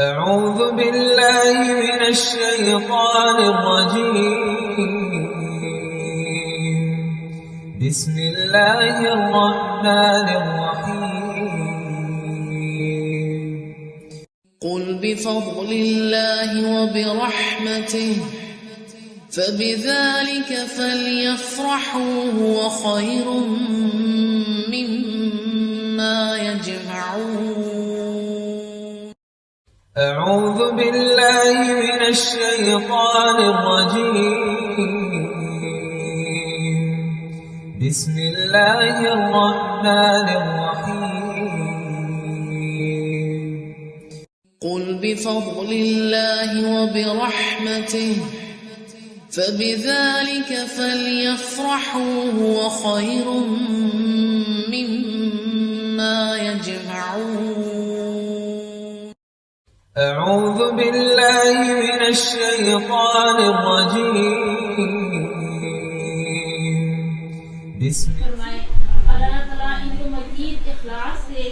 أعوذ بالله من الشيطان الرجيم بسم الله الرحمن الرحيم قل بفضل الله وبرحمته فبذلك فليفرحوا هو خير مما يجمعون أعوذ بالله من الشيطان الرجيم بسم الله الرحمن الرحيم قل بفضل الله وبرحمته فبذلك فليفرحوا هو خير مما يجمعون أعوذ بالله من الشيطان الرجيم بسم فرمائے اور اللہ تعالیٰ ان کو مزید اخلاص سے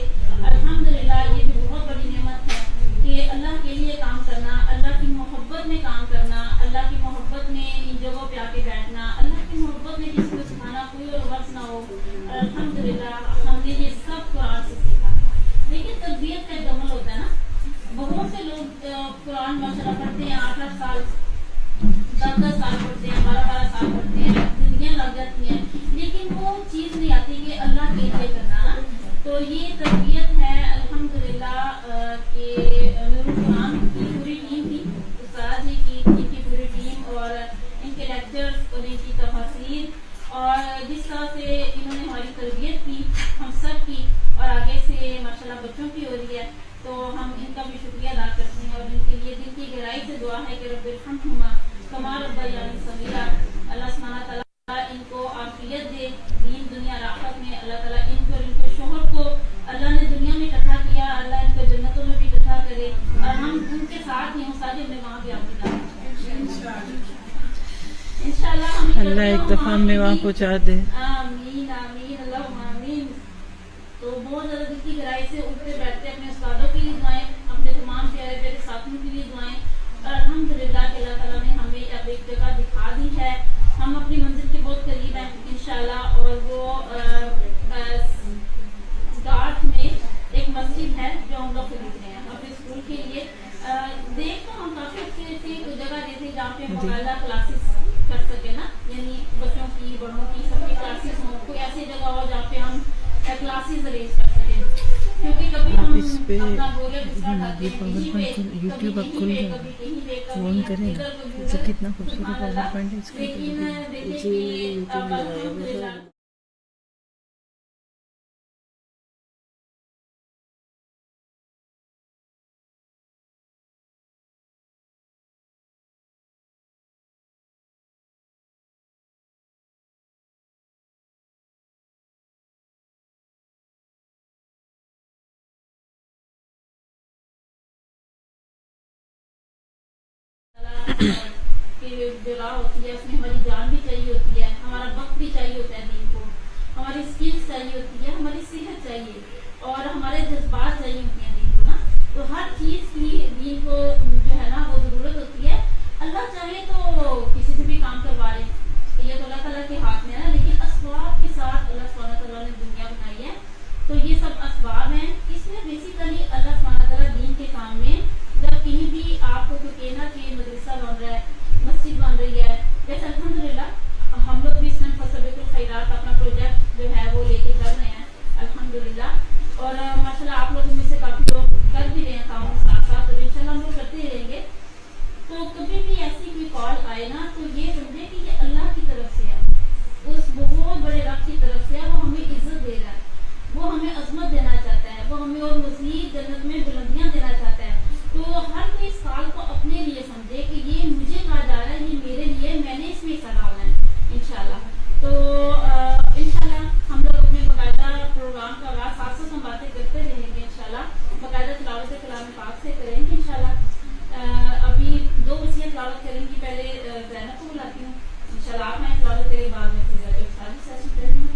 الحمدللہ یہ بھی بہت بڑی نعمت ہے کہ اللہ کے لیے کام کرنا، اللہ کی محبت میں کام کرنا، اللہ کی محبت میں ان جگہوں پہ آ کے بیٹھنا، اللہ کی محبت میں کسی کو سکھانا کوئی اور غرض نہ ہو. الحمدللہ ہم نے یہ سب قرآن سے سیکھا. لیکن تربیت کا ایک عمل ہوتا ہے نا. بہت سے لوگ قرآن ماشاءاللہ پڑھتے ہیں 8 سال 10 سال پڑھتے ہیں 12 سال پڑھتے ہیں، زندگیاں لگ جاتی ہیں، لیکن وہ چیز نہیں آتی کہ اللہ کے لیے کرنا. تو یہ تربیت ہے الحمدللہ کہ نور القرآن کی پوری ٹیم تھی، استاد جی کی پوری ٹیم اور ان کے لیکچرز اور ان کی تفاسیر اور جس طرح سے انہوں نے ہماری تربیت کی ہم سب کی اور آگے سے ماشاءاللہ بچوں کی ہو رہی ہے. تو ہم ان کا بھی شکریہ ادا کرتے ہیں اور ان کے لیے دل کی گہرائی سے دعا ہے کہ رب ارحمہما کما ربیانی صغیرا. اللہ سبحانہ تعالیٰ ان کو عافیت دے دین دنیا آخرت میں. اللہ تعالیٰ ان کو اور ان کے شوہر کو اللہ نے دنیا میں اکٹھا کیا، اللہ ان کو جنتوں میں بھی اکٹھا کرے اور ہم ان کے ساتھ ہی ہوں ساتھ اپنے وہاں بھی آپ کے ساتھ انشاءاللہ. اللہ ایک دفعہ میں وہاں پہنچا دے. آمین آمین اللہم آمین. تو بہت زیادہ دل کی گہرائی سے اٹھتے بیٹھتے اپنے استادوں کے لیے دعائیں، اپنے تمام پیارے پیارے ساتھیوں کے لیے دعائیں. اور الحمدللہ کہ اللہ تعالیٰ نے ہمیں اب ایک جگہ دکھا دی ہے، ہم اپنی منزل کے بہت قریب ہیں انشاءاللہ. اور وہ گاٹھ میں ایک مسجد ہے جو ہم لوگ خرید رہے ہیں اپنے اسکول کے لیے. دیکھ تو ہم کافی اچھی جگہ دیتے جہاں پہ باقاعدہ کلاسز کر سکے نا، یعنی بچوں کی بڑوں کی سب کی کلاسز ہوں. کوئی ایسی جگہ ہو جہاں پہ ہم کلاسز ارینج کر سکیں، کیونکہ کبھی ہم اپنا بولے یوٹیوب اب کھل گیا، فون کریں گا. کتنا خوبصورت پاور پوائنٹ ہے اس کا. کہ دعا ہوتی ہے، اس میں ہماری جان بھی چاہیے ہوتی ہے، ہمارا وقت بھی چاہیے ہوتا ہے دین کو، ہماری اسکلز چاہیے ہوتی ہے، ہماری صحت چاہیے اور ہمارے جذبات چاہیے ہوتے ہیں دین کو نا. تو ہر چیز کی دین کو جو ہے نا وہ ضرورت ہوتی ہے. اللہ چاہے تو کسی سے بھی کام کروا لے، یہ تو اللہ تعالیٰ کے ہاتھ میں ہے نا. لیکن اسباب کے ساتھ اللہ سبحانہ تعالیٰ نے دنیا بنائی ہے، تو یہ سب اسباب ہیں. اس میں بیسیکلی اللہ سبحانہ تعالیٰ دین کے کام میں جب کہیں بھی آپ کو کوئی کہنا کہ مدرسہ بن رہا ہے، مسجد بن رہی ہے، جیسے الحمدللہ ہم لوگ بھی اس میں فسبقوا الخیرات اپنا پروجیکٹ جو ہے وہ لے کے چل رہے ہیں الحمدللہ. اور ماشاءاللہ آپ لوگ میں سے کافی لوگ کر بھی رہے ہیں کام ساتھ ساتھ اور انشاءاللہ ہم لوگ کرتے رہیں گے. تو کبھی بھی ایسی کوئی کال آئے نا تو یہ سمجھے کہ یہ اللہ کی طرف سے ہے، اس بہت بڑے رب کی طرف سے ہے. وہ ہمیں عزت دے رہا ہے، وہ ہمیں عظمت دینا چاہتا ہے، وہ ہمیں اور مزید جنت میں بلندیاں دینا چاہتا ہے. تو ہر کوئی اس سال کو اپنے لیے سمجھے کہ یہ مجھے کہا جا رہا ہے، یہ میرے لیے، میں نے اس میں حصہ ڈالنا ہے انشاءاللہ. تو انشاءاللہ ہم لوگ اپنے باقاعدہ پروگرام کا آغاز ساتھ ساتھ ہم باتیں کرتے رہیں گے انشاءاللہ. باقاعدہ تلاوت کلام پاک سے کریں گے انشاءاللہ. ابھی 2 وصیت تلاوت کریں گی. پہلے زینب کو بلاتی ہوں انشاءاللہ، آپ میں تلاوت کریں گے، بعد میں پھر ساری سیشن کریں گے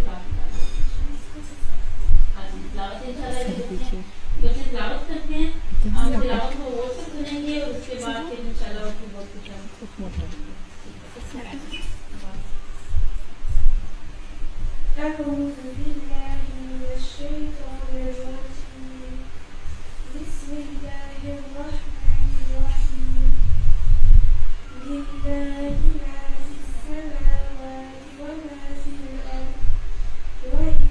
تلاوت انشاءاللہ. بچے تلاوت کرتے ہیں، تلاوت کو أعوذ بالله من الشيطان الرجيم بسم الله الرحمن الرحيم لله ما في السماوات وما في الأرض وإن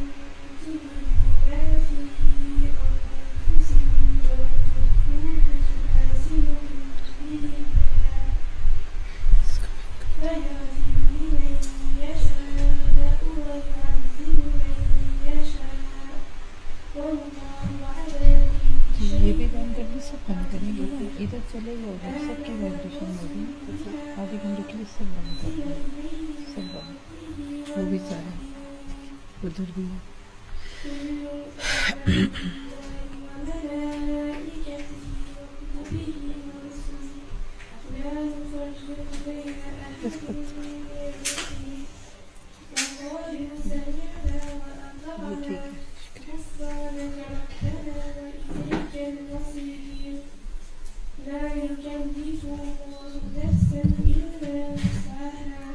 تبدوا ما في أنفسكم أو تخفوه يحاسبكم به الله فيغفر لمن يشاء ويعذب من يشاء والله على كل یہ شيء بھی بند کر دی سب بند کریں گے ادھر چلے گا ادھر سب کی وائبریشن ہوگی آدھے گھنٹے کے لیے سب بند کر دیں سب بند وہ بھی سارے ادھر بھی ہے بس بس یہ ٹھیک ہے لا يكلف الله نفسا إلا وسعها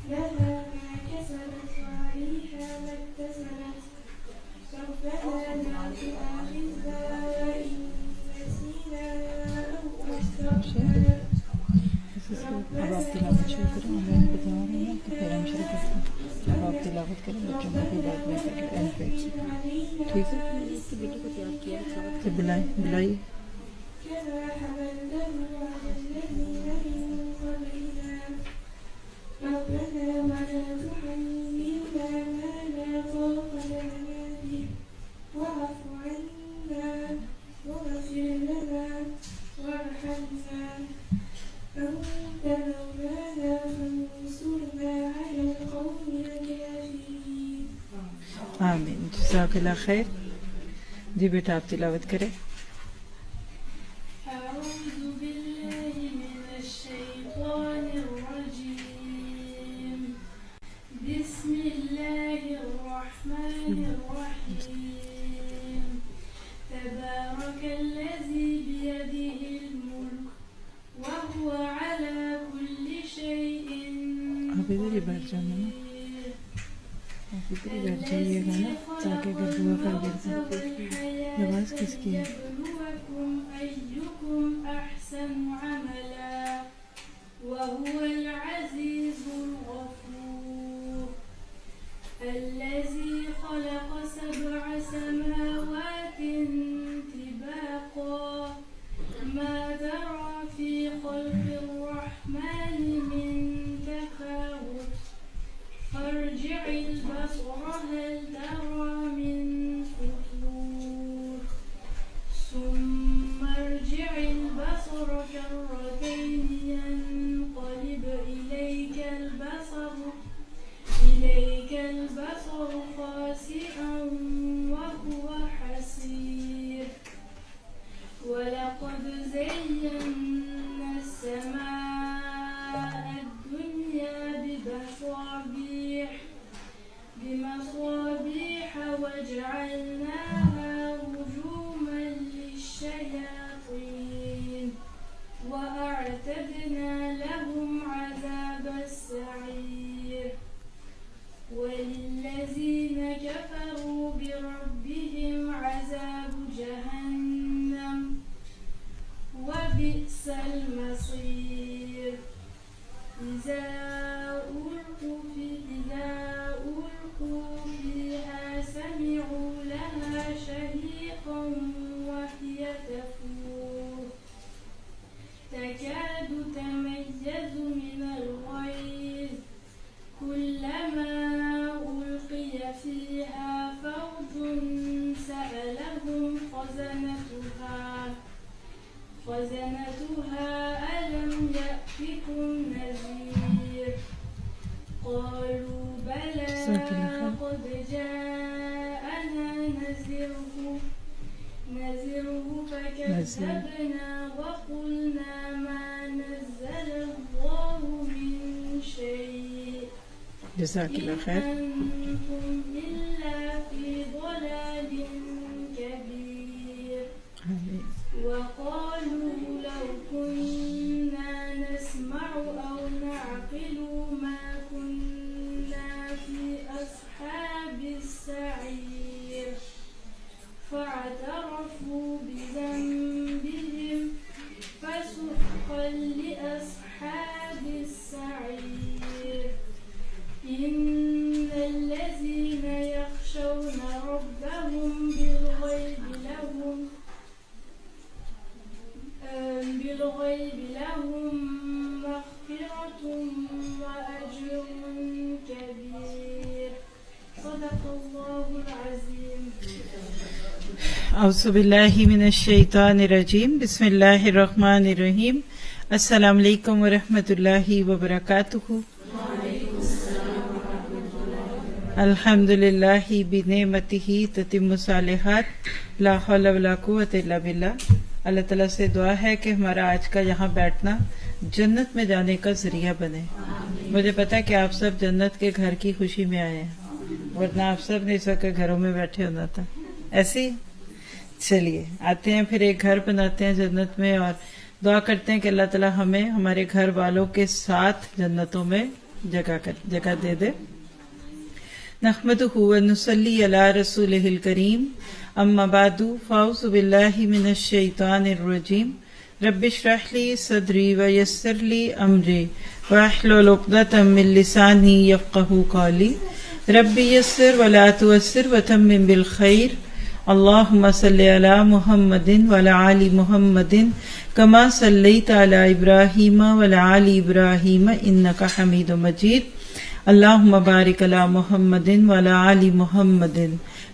لها ما كسبت وعليها ما اكتسبت ربنا لا تؤاخذنا إن نسينا أو أخطأنا اب آپ تلاوت شروع کریں میں بتا رہی ہوں تو پھر ہم شروع کرتے ہیں اب آپ تلاوت کریں بچوں کو بھی بعد میں کر اینڈ پہ ٹھیک ہے تو بلائیے كما حملته على الذين من قبلنا ربنا ولا تحملنا ما لا طاقة لنا به واعف عنا واغفر لنا وارحمنا أنت مولانا فانصرنا على القوم الكافرين آمین جزاک اللہ خیر جی بیٹا آپ تلاوت کریں أعوذ بالله من الشيطان الرجيم بسم الله الرحمن الرحيم تبارك الذي بيده الملك وهو على كل شيء آپ ادھر ہی بیٹھ جانا نا آپ ادھر ہی بیٹھ جائیے گا نا تاکہ اگر دعا کر دیتے آواز کس کی ہے ليبلوكم أيكم أحسن عملا وهو العزيز الغفور الذي خلق 7 سماوات طباقا ما ترى في خلق الرحمن من تفاوت فارجع البصر هل ترى من فطور ثم ارجع البصر كرتين ينقلب إليك البصر خاسئا وهو حسير ولقد زينا السماء الدنيا بمصابيح وجعلناها رجوما للشياطين وأعتدنا لهم عذاب السعير وللذين كفروا بربهم عذاب جهنم وبئس المصير إذا ألقوا فيها سمعوا لها شهيقا وهي تفور تكاد تميز من الغيظ كلما ألقي فيها فوج سألهم خزنتها ألم يأتكم نذير قالوا بلى قد جاءنا نذير فكذبنا وقلنا ما نزل الله من شيء جزاک اللہ خیر أنتم إلا في ضلال كبير آمین وقالوا لو كنا نسمع أو نعقل ما كنا في أصحاب اعوذ باللہ من الشیطان الرجیم بسم اللہ الرحمن الرحیم السلام علیکم ورحمۃ اللہ وبرکاتہ الحمد للہ بنعمتہ تتم الصالحات لا حول ولا قوۃ الا باللہ. اللہ تعالیٰ سے دعا ہے کہ ہمارا آج کا یہاں بیٹھنا جنت میں جانے کا ذریعہ بنے. مجھے پتا ہے کہ آپ سب جنت کے گھر کی خوشی میں آئے ہیں، ورنہ آپ سب نے اس وقت گھروں میں بیٹھے ہونا تھا. ایسے ہی چلیے آتے ہیں، پھر ایک گھر بناتے ہیں جنت میں، اور دعا کرتے ہیں کہ اللہ تعالیٰ ہمیں ہمارے گھر والوں کے ساتھ جنتوں میں جگہ دے دے. نحمدہ ونصلی علی رسولہ الکریم، اما بعد فاعوذ باللہ من الشیطان الرجیم. رب اشرح لی صدری ویسر لی امری واحلل عقدۃ من لسانی یفقہوا قولی. رب یسر ولا تعسر وتمم بالخیر. اللہم صلی علی محمد وعلی آل محمد کما صلیت علی ابراہیم وعلی آل ابراہیم انک حمید مجید. اللہم بارک علی محمد وعلی آل محمد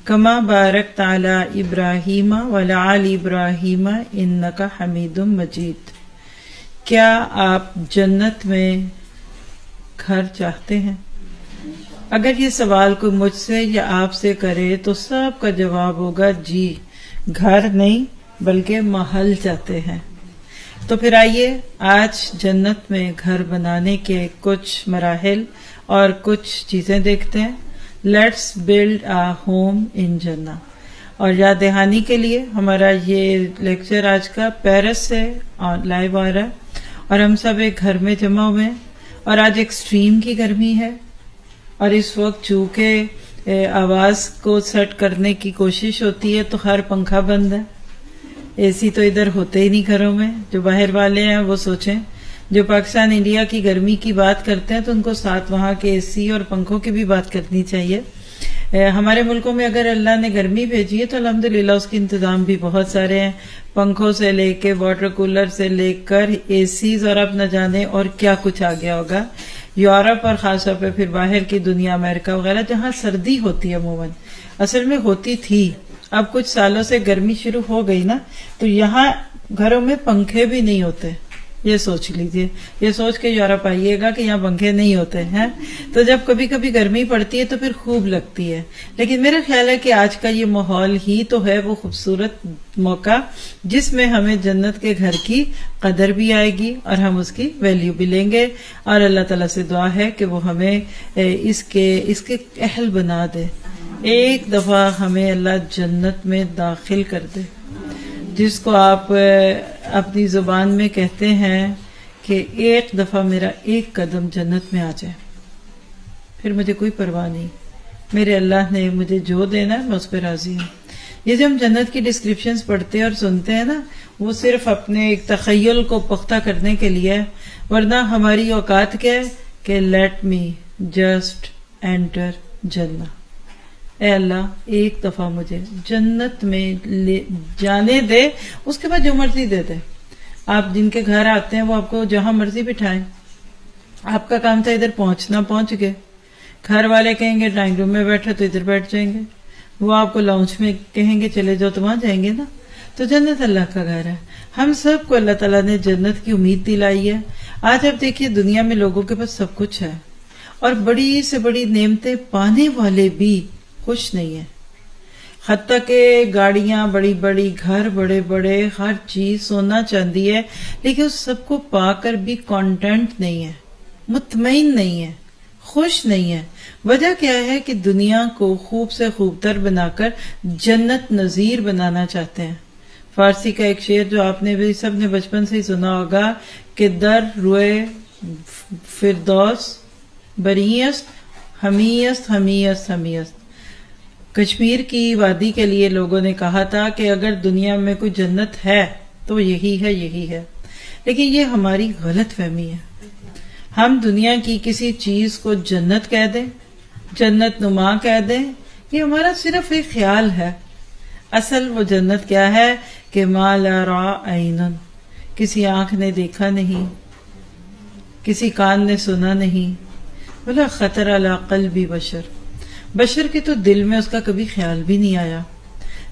کما بارکت علی ابراہیم وعلی آل ابراہیم انک حمید مجید. کیا آپ جنت میں گھر چاہتے ہیں؟ اگر یہ سوال کوئی مجھ سے یا آپ سے کرے تو سب کا جواب ہوگا جی، گھر نہیں بلکہ محل چاہتے ہیں. تو پھر آئیے آج جنت میں گھر بنانے کے کچھ مراحل اور کچھ چیزیں دیکھتے ہیں. لیٹس بلڈ اے ہوم ان جنہ. اور یاد دہانی کے لیے ہمارا یہ لیکچر آج کا پیرس سے لائیو آ رہا ہے، اور ہم سب ایک گھر میں جمع ہوئے ہیں، اور آج ایکسٹریم کی گرمی ہے، اور اس وقت چونکہ آواز کو سیٹ کرنے کی کوشش ہوتی ہے تو ہر پنکھا بند ہے. اے سی تو ادھر ہوتے ہی نہیں گھروں میں. جو باہر والے ہیں وہ سوچیں، جو پاکستان انڈیا کی گرمی کی بات کرتے ہیں تو ان کو ساتھ وہاں کے اے سی اور پنکھوں کی بھی بات کرنی چاہیے. ہمارے ملکوں میں اگر اللہ نے گرمی بھیجی ہے تو الحمدللہ اس کے انتظام بھی بہت سارے ہیں، پنکھوں سے لے کے واٹر کولر سے لے کر اے سیز، اور اب نہ جانے اور کیا کچھ آ گیا ہوگا. یورپ اور خاص طور پہ پھر باہر کی دنیا، امریکہ وغیرہ، جہاں سردی ہوتی ہے عموماً، اصل میں ہوتی تھی، اب کچھ سالوں سے گرمی شروع ہو گئی نا، تو یہاں گھروں میں پنکھے بھی نہیں ہوتے. یہ سوچ لیجئے، یہ سوچ کے یورپ آئیے گا کہ یہاں پنکھے نہیں ہوتے ہیں. تو جب کبھی کبھی گرمی پڑتی ہے تو پھر خوب لگتی ہے. لیکن میرا خیال ہے کہ آج کا یہ ماحول ہی تو ہے وہ خوبصورت موقع جس میں ہمیں جنت کے گھر کی قدر بھی آئے گی اور ہم اس کی ویلیو بھی لیں گے. اور اللہ تعالیٰ سے دعا ہے کہ وہ ہمیں اس کے اہل بنا دے. ایک دفعہ ہمیں اللہ جنت میں داخل کر دے، جس کو آپ اپنی زبان میں کہتے ہیں کہ ایک دفعہ میرا ایک قدم جنت میں آ جائے، پھر مجھے کوئی پرواہ نہیں. میرے اللہ نے مجھے جو دینا ہے میں اس پہ راضی ہوں. یہ جو ہم جنت کی ڈسکرپشنز پڑھتے اور سنتے ہیں نا، وہ صرف اپنے ایک تخیل کو پختہ کرنے کے لیے ہے، ورنہ ہماری اوقات کیا ہے کہ لیٹ می جسٹ انٹر جنہ. اے اللہ ایک دفعہ مجھے جنت میں جانے دے، اس کے بعد جو مرضی دے دے. آپ جن کے گھر آتے ہیں وہ آپ کو جہاں مرضی بٹھائیں. آپ کا کام تھا ادھر پہنچنا، پہنچ گئے. گھر والے کہیں گے ڈرائنگ روم میں بیٹھے تو ادھر بیٹھ جائیں گے، وہ آپ کو لاؤنج میں کہیں گے چلے جاؤ تو وہاں جائیں گے نا. تو جنت اللہ کا گھر ہے. ہم سب کو اللہ تعالیٰ نے جنت کی امید دلائی ہے. آج آپ دیکھیے دنیا میں لوگوں کے پاس سب کچھ ہے، اور بڑی سے بڑی نعمتیں پانے والے بھی خوش نہیں ہے. حتیٰ کہ گاڑیاں بڑی بڑی، گھر بڑے بڑے، ہر چیز سونا چاندی ہے، لیکن اس سب کو پا کر بھی کانٹینٹ نہیں ہے، مطمئن نہیں ہے، خوش نہیں ہے. وجہ کیا ہے کہ دنیا کو خوب سے خوب تر بنا کر جنت نظیر بنانا چاہتے ہیں. فارسی کا ایک شعر جو آپ نے بھی سب نے بچپن سے ہی سنا ہوگا کہ در روئے فردوس بریست ہمیست ہمیست ہمیست. کشمیر کی وادی کے لیے لوگوں نے کہا تھا کہ اگر دنیا میں کوئی جنت ہے تو یہی ہے، یہی ہے. لیکن یہ ہماری غلط فہمی ہے. ہم دنیا کی کسی چیز کو جنت کہہ دیں، جنت نما کہہ دیں، یہ ہمارا صرف ایک خیال ہے. اصل وہ جنت کیا ہے کہ ما لا را عین، کسی آنکھ نے دیکھا نہیں، کسی کان نے سنا نہیں، ولا خطر علی قلب بشر، بشر کے تو دل میں اس کا کبھی خیال بھی نہیں آیا.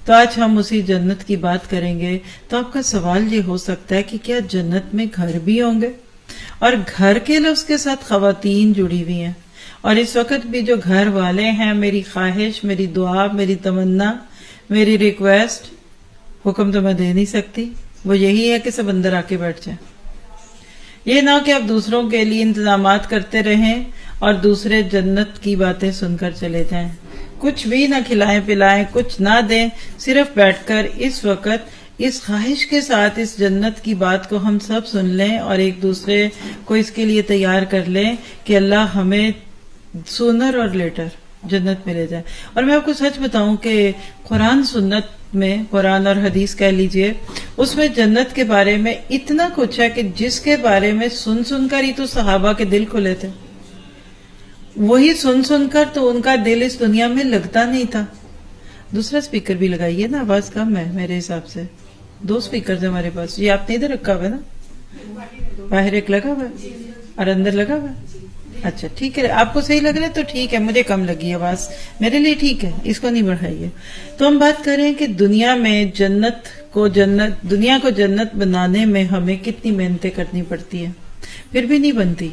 تو آج ہم اسی جنت کی بات کریں گے. تو آپ کا سوال یہ ہو سکتا ہے کہ کیا جنت میں گھر بھی ہوں گے؟ اور گھر کے لفظ کے ساتھ خواتین جڑی ہوئی ہیں. اور اس وقت بھی جو گھر والے ہیں، میری خواہش، میری دعا، میری تمنا، میری ریکویسٹ، حکم تو میں دے نہیں سکتی، وہ یہی ہے کہ سب اندر آ کے بیٹھ جائیں. یہ نہ کہ آپ دوسروں کے لیے انتظامات کرتے رہیں اور دوسرے جنت کی باتیں سن کر چلے جائیں. کچھ بھی نہ کھلائیں پلائیں، کچھ نہ دیں، صرف بیٹھ کر اس وقت اس خواہش کے ساتھ اس جنت کی بات کو ہم سب سن لیں اور ایک دوسرے کو اس کے لیے تیار کر لیں کہ اللہ ہمیں سونر اور لیٹر جنت میں لے جائے. اور میں آپ کو سچ بتاؤں کہ قرآن سنت میں، قرآن اور حدیث کہہ لیجئے، اس میں جنت کے بارے میں اتنا کچھ ہے کہ جس کے بارے میں سن کر ہی تو صحابہ کے دل کھلے تھے. وہی سن کر تو ان کا دل اس دنیا میں لگتا نہیں تھا. دوسرا سپیکر بھی لگائیے نا، آواز کم ہے میرے حساب سے. 2 سپیکر ہمارے پاس. یہ آپ نے ادھر رکھا ہوا ہے نا؟ باہر ایک لگا ہوا ہے اور اندر لگا ہوا ہے. اچھا ٹھیک ہے، آپ کو صحیح لگ رہا ہے تو ٹھیک ہے، مجھے کم لگی آواز، میرے لیے ٹھیک ہے، اس کو نہیں بڑھائیے. تو ہم بات کریں کہ دنیا کو جنت بنانے میں ہمیں کتنی محنتیں کرنی پڑتی ہیں، پھر بھی نہیں بنتی.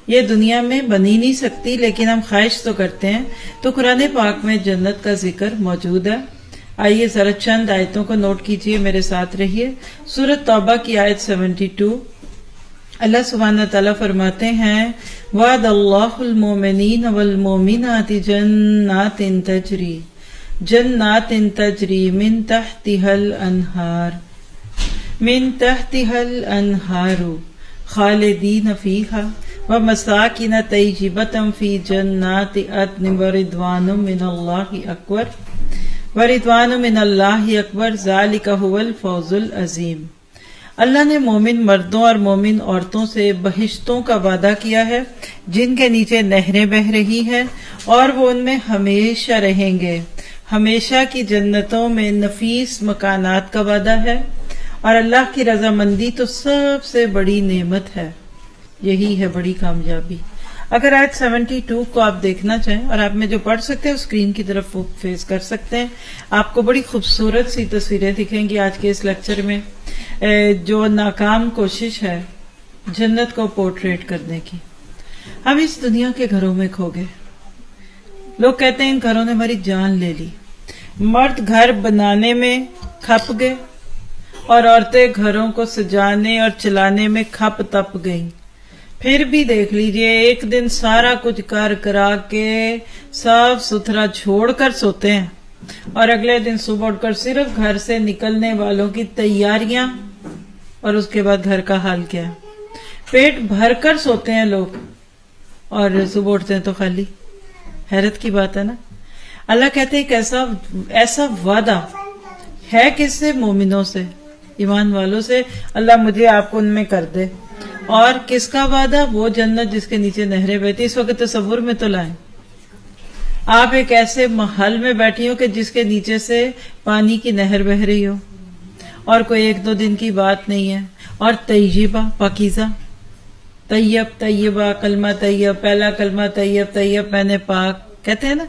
یہ دنیا میں بنی نہیں سکتی، لیکن ہم خواہش تو کرتے ہیں. تو قرآن پاک میں جنت کا ذکر موجود ہے. آئیے ذرا چند آیتوں کو نوٹ کیجئے، میرے ساتھ رہیے. سورۃ توبہ کی آیت 72. اللہ سبحانہ تعالیٰ فرماتے ہیں وعد اللہ المومنین والمومنات جنات تجری من تحتها الانہار خالدین فیہا ومساکن طیبۃ فی جنات عدن ورضوان من اللہ اکبر ذالک هو الفوز العظیم. اللہ نے مومن مردوں اور مومن عورتوں سے بہشتوں کا وعدہ کیا ہے جن کے نیچے نہریں بہ رہی ہیں اور وہ ان میں ہمیشہ رہیں گے. ہمیشہ کی جنتوں میں نفیس مکانات کا وعدہ ہے اور اللہ کی رضامندی تو سب سے بڑی نعمت ہے. یہی ہے بڑی کامیابی. اگر آیت 72 کو آپ دیکھنا چاہیں اور آپ میں جو پڑھ سکتے ہیں اسکرین کی طرف فیس کر سکتے ہیں، آپ کو بڑی خوبصورت سی تصویریں دکھیں گی آج کے اس لیکچر میں. جو ناکام کوشش ہے جنت کو پورٹریٹ کرنے کی. ہم اس دنیا کے گھروں میں کھو گئے. لوگ کہتے ہیں ان گھروں نے ہماری جان لے لی. مرد گھر بنانے میں کھپ گئے اور عورتیں گھروں کو سجانے اور چلانے میں کھپ تپ گئیں. پھر بھی دیکھ لیجئے ایک دن سارا کچھ کر کرا کے صاف ستھرا چھوڑ کر سوتے ہیں اور اگلے دن صبح اٹھ کر صرف گھر سے نکلنے والوں کی تیاریاں، اور اس کے بعد گھر کا حال کیا ہے. پیٹ بھر کر سوتے ہیں لوگ اور صبح اٹھتے ہیں تو خالی. حیرت کی بات ہے نا. اللہ کہتے ہیں کہ ایسا وعدہ ہے کس سے؟ مومنوں سے، ایمان والوں سے. اللہ مجھے آپ کو ان میں کر دے. اور کس کا وعدہ؟ وہ جنت جس کے نیچے نہریں بہتی. اس وقت تصور میں تو لائیں، آپ ایک ایسے محل میں بیٹھی ہو کہ جس کے نیچے سے پانی کی نہر بہ رہی ہو اور کوئی 1-2 دن کی بات نہیں ہے. اور طیبہ، پاکیزہ، طیبہ، کلمہ طیب، پہلا کلمہ طیب میں نے پاک کہتے ہیں نا.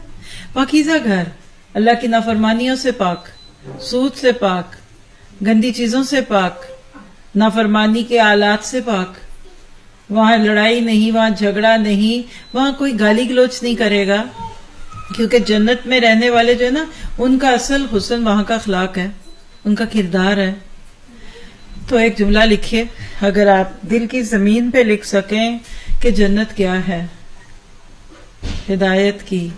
پاکیزہ گھر، اللہ کی نافرمانیوں سے پاک، سود سے پاک، گندی چیزوں سے پاک، نافرمانی کے آلات سے پاک. وہاں لڑائی نہیں، وہاں جھگڑا نہیں، وہاں کوئی گالی گلوچ نہیں کرے گا، کیونکہ جنت میں رہنے والے جو ہے نا ان کا اصل حسن وہاں کا اخلاق ہے، ان کا کردار ہے. تو ایک جملہ لکھیے اگر آپ دل کی زمین پہ لکھ سکیں کہ جنت کیا ہے. ہدایت کی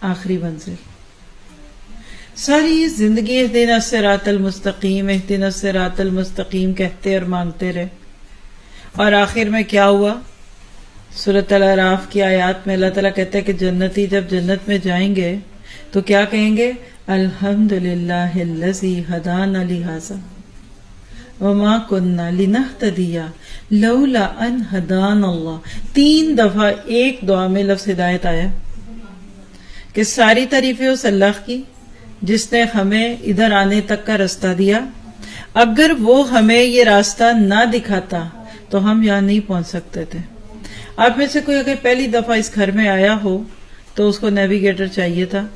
آخری منزل. ساری زندگی اہدنا الصراط المستقیم، اہدنا الصراط المستقیم کہتے اور مانگتے رہے، اور آخر میں کیا ہوا؟ سورۃ الاعراف کی آیات میں اللہ تعالیٰ کہتے ہیں کہ جنتی جب جنت میں جائیں گے تو کیا کہیں گے؟ الحمدللہ الذی ہدانا لہذا وما کننا لنہتدی لولا ان ہدانا اللہ. 3 دفعہ ایک دعا میں لفظ ہدایت آیا کہ ساری تعریفیں اس اللہ کی جس نے ہمیں ادھر آنے تک کا راستہ دیا. اگر وہ ہمیں یہ راستہ نہ دکھاتا تو ہم یہاں نہیں پہنچ سکتے تھے. آپ میں سے کوئی اگر پہلی دفعہ اس گھر میں آیا ہو تو اس کو نیویگیٹر چاہیے تھا،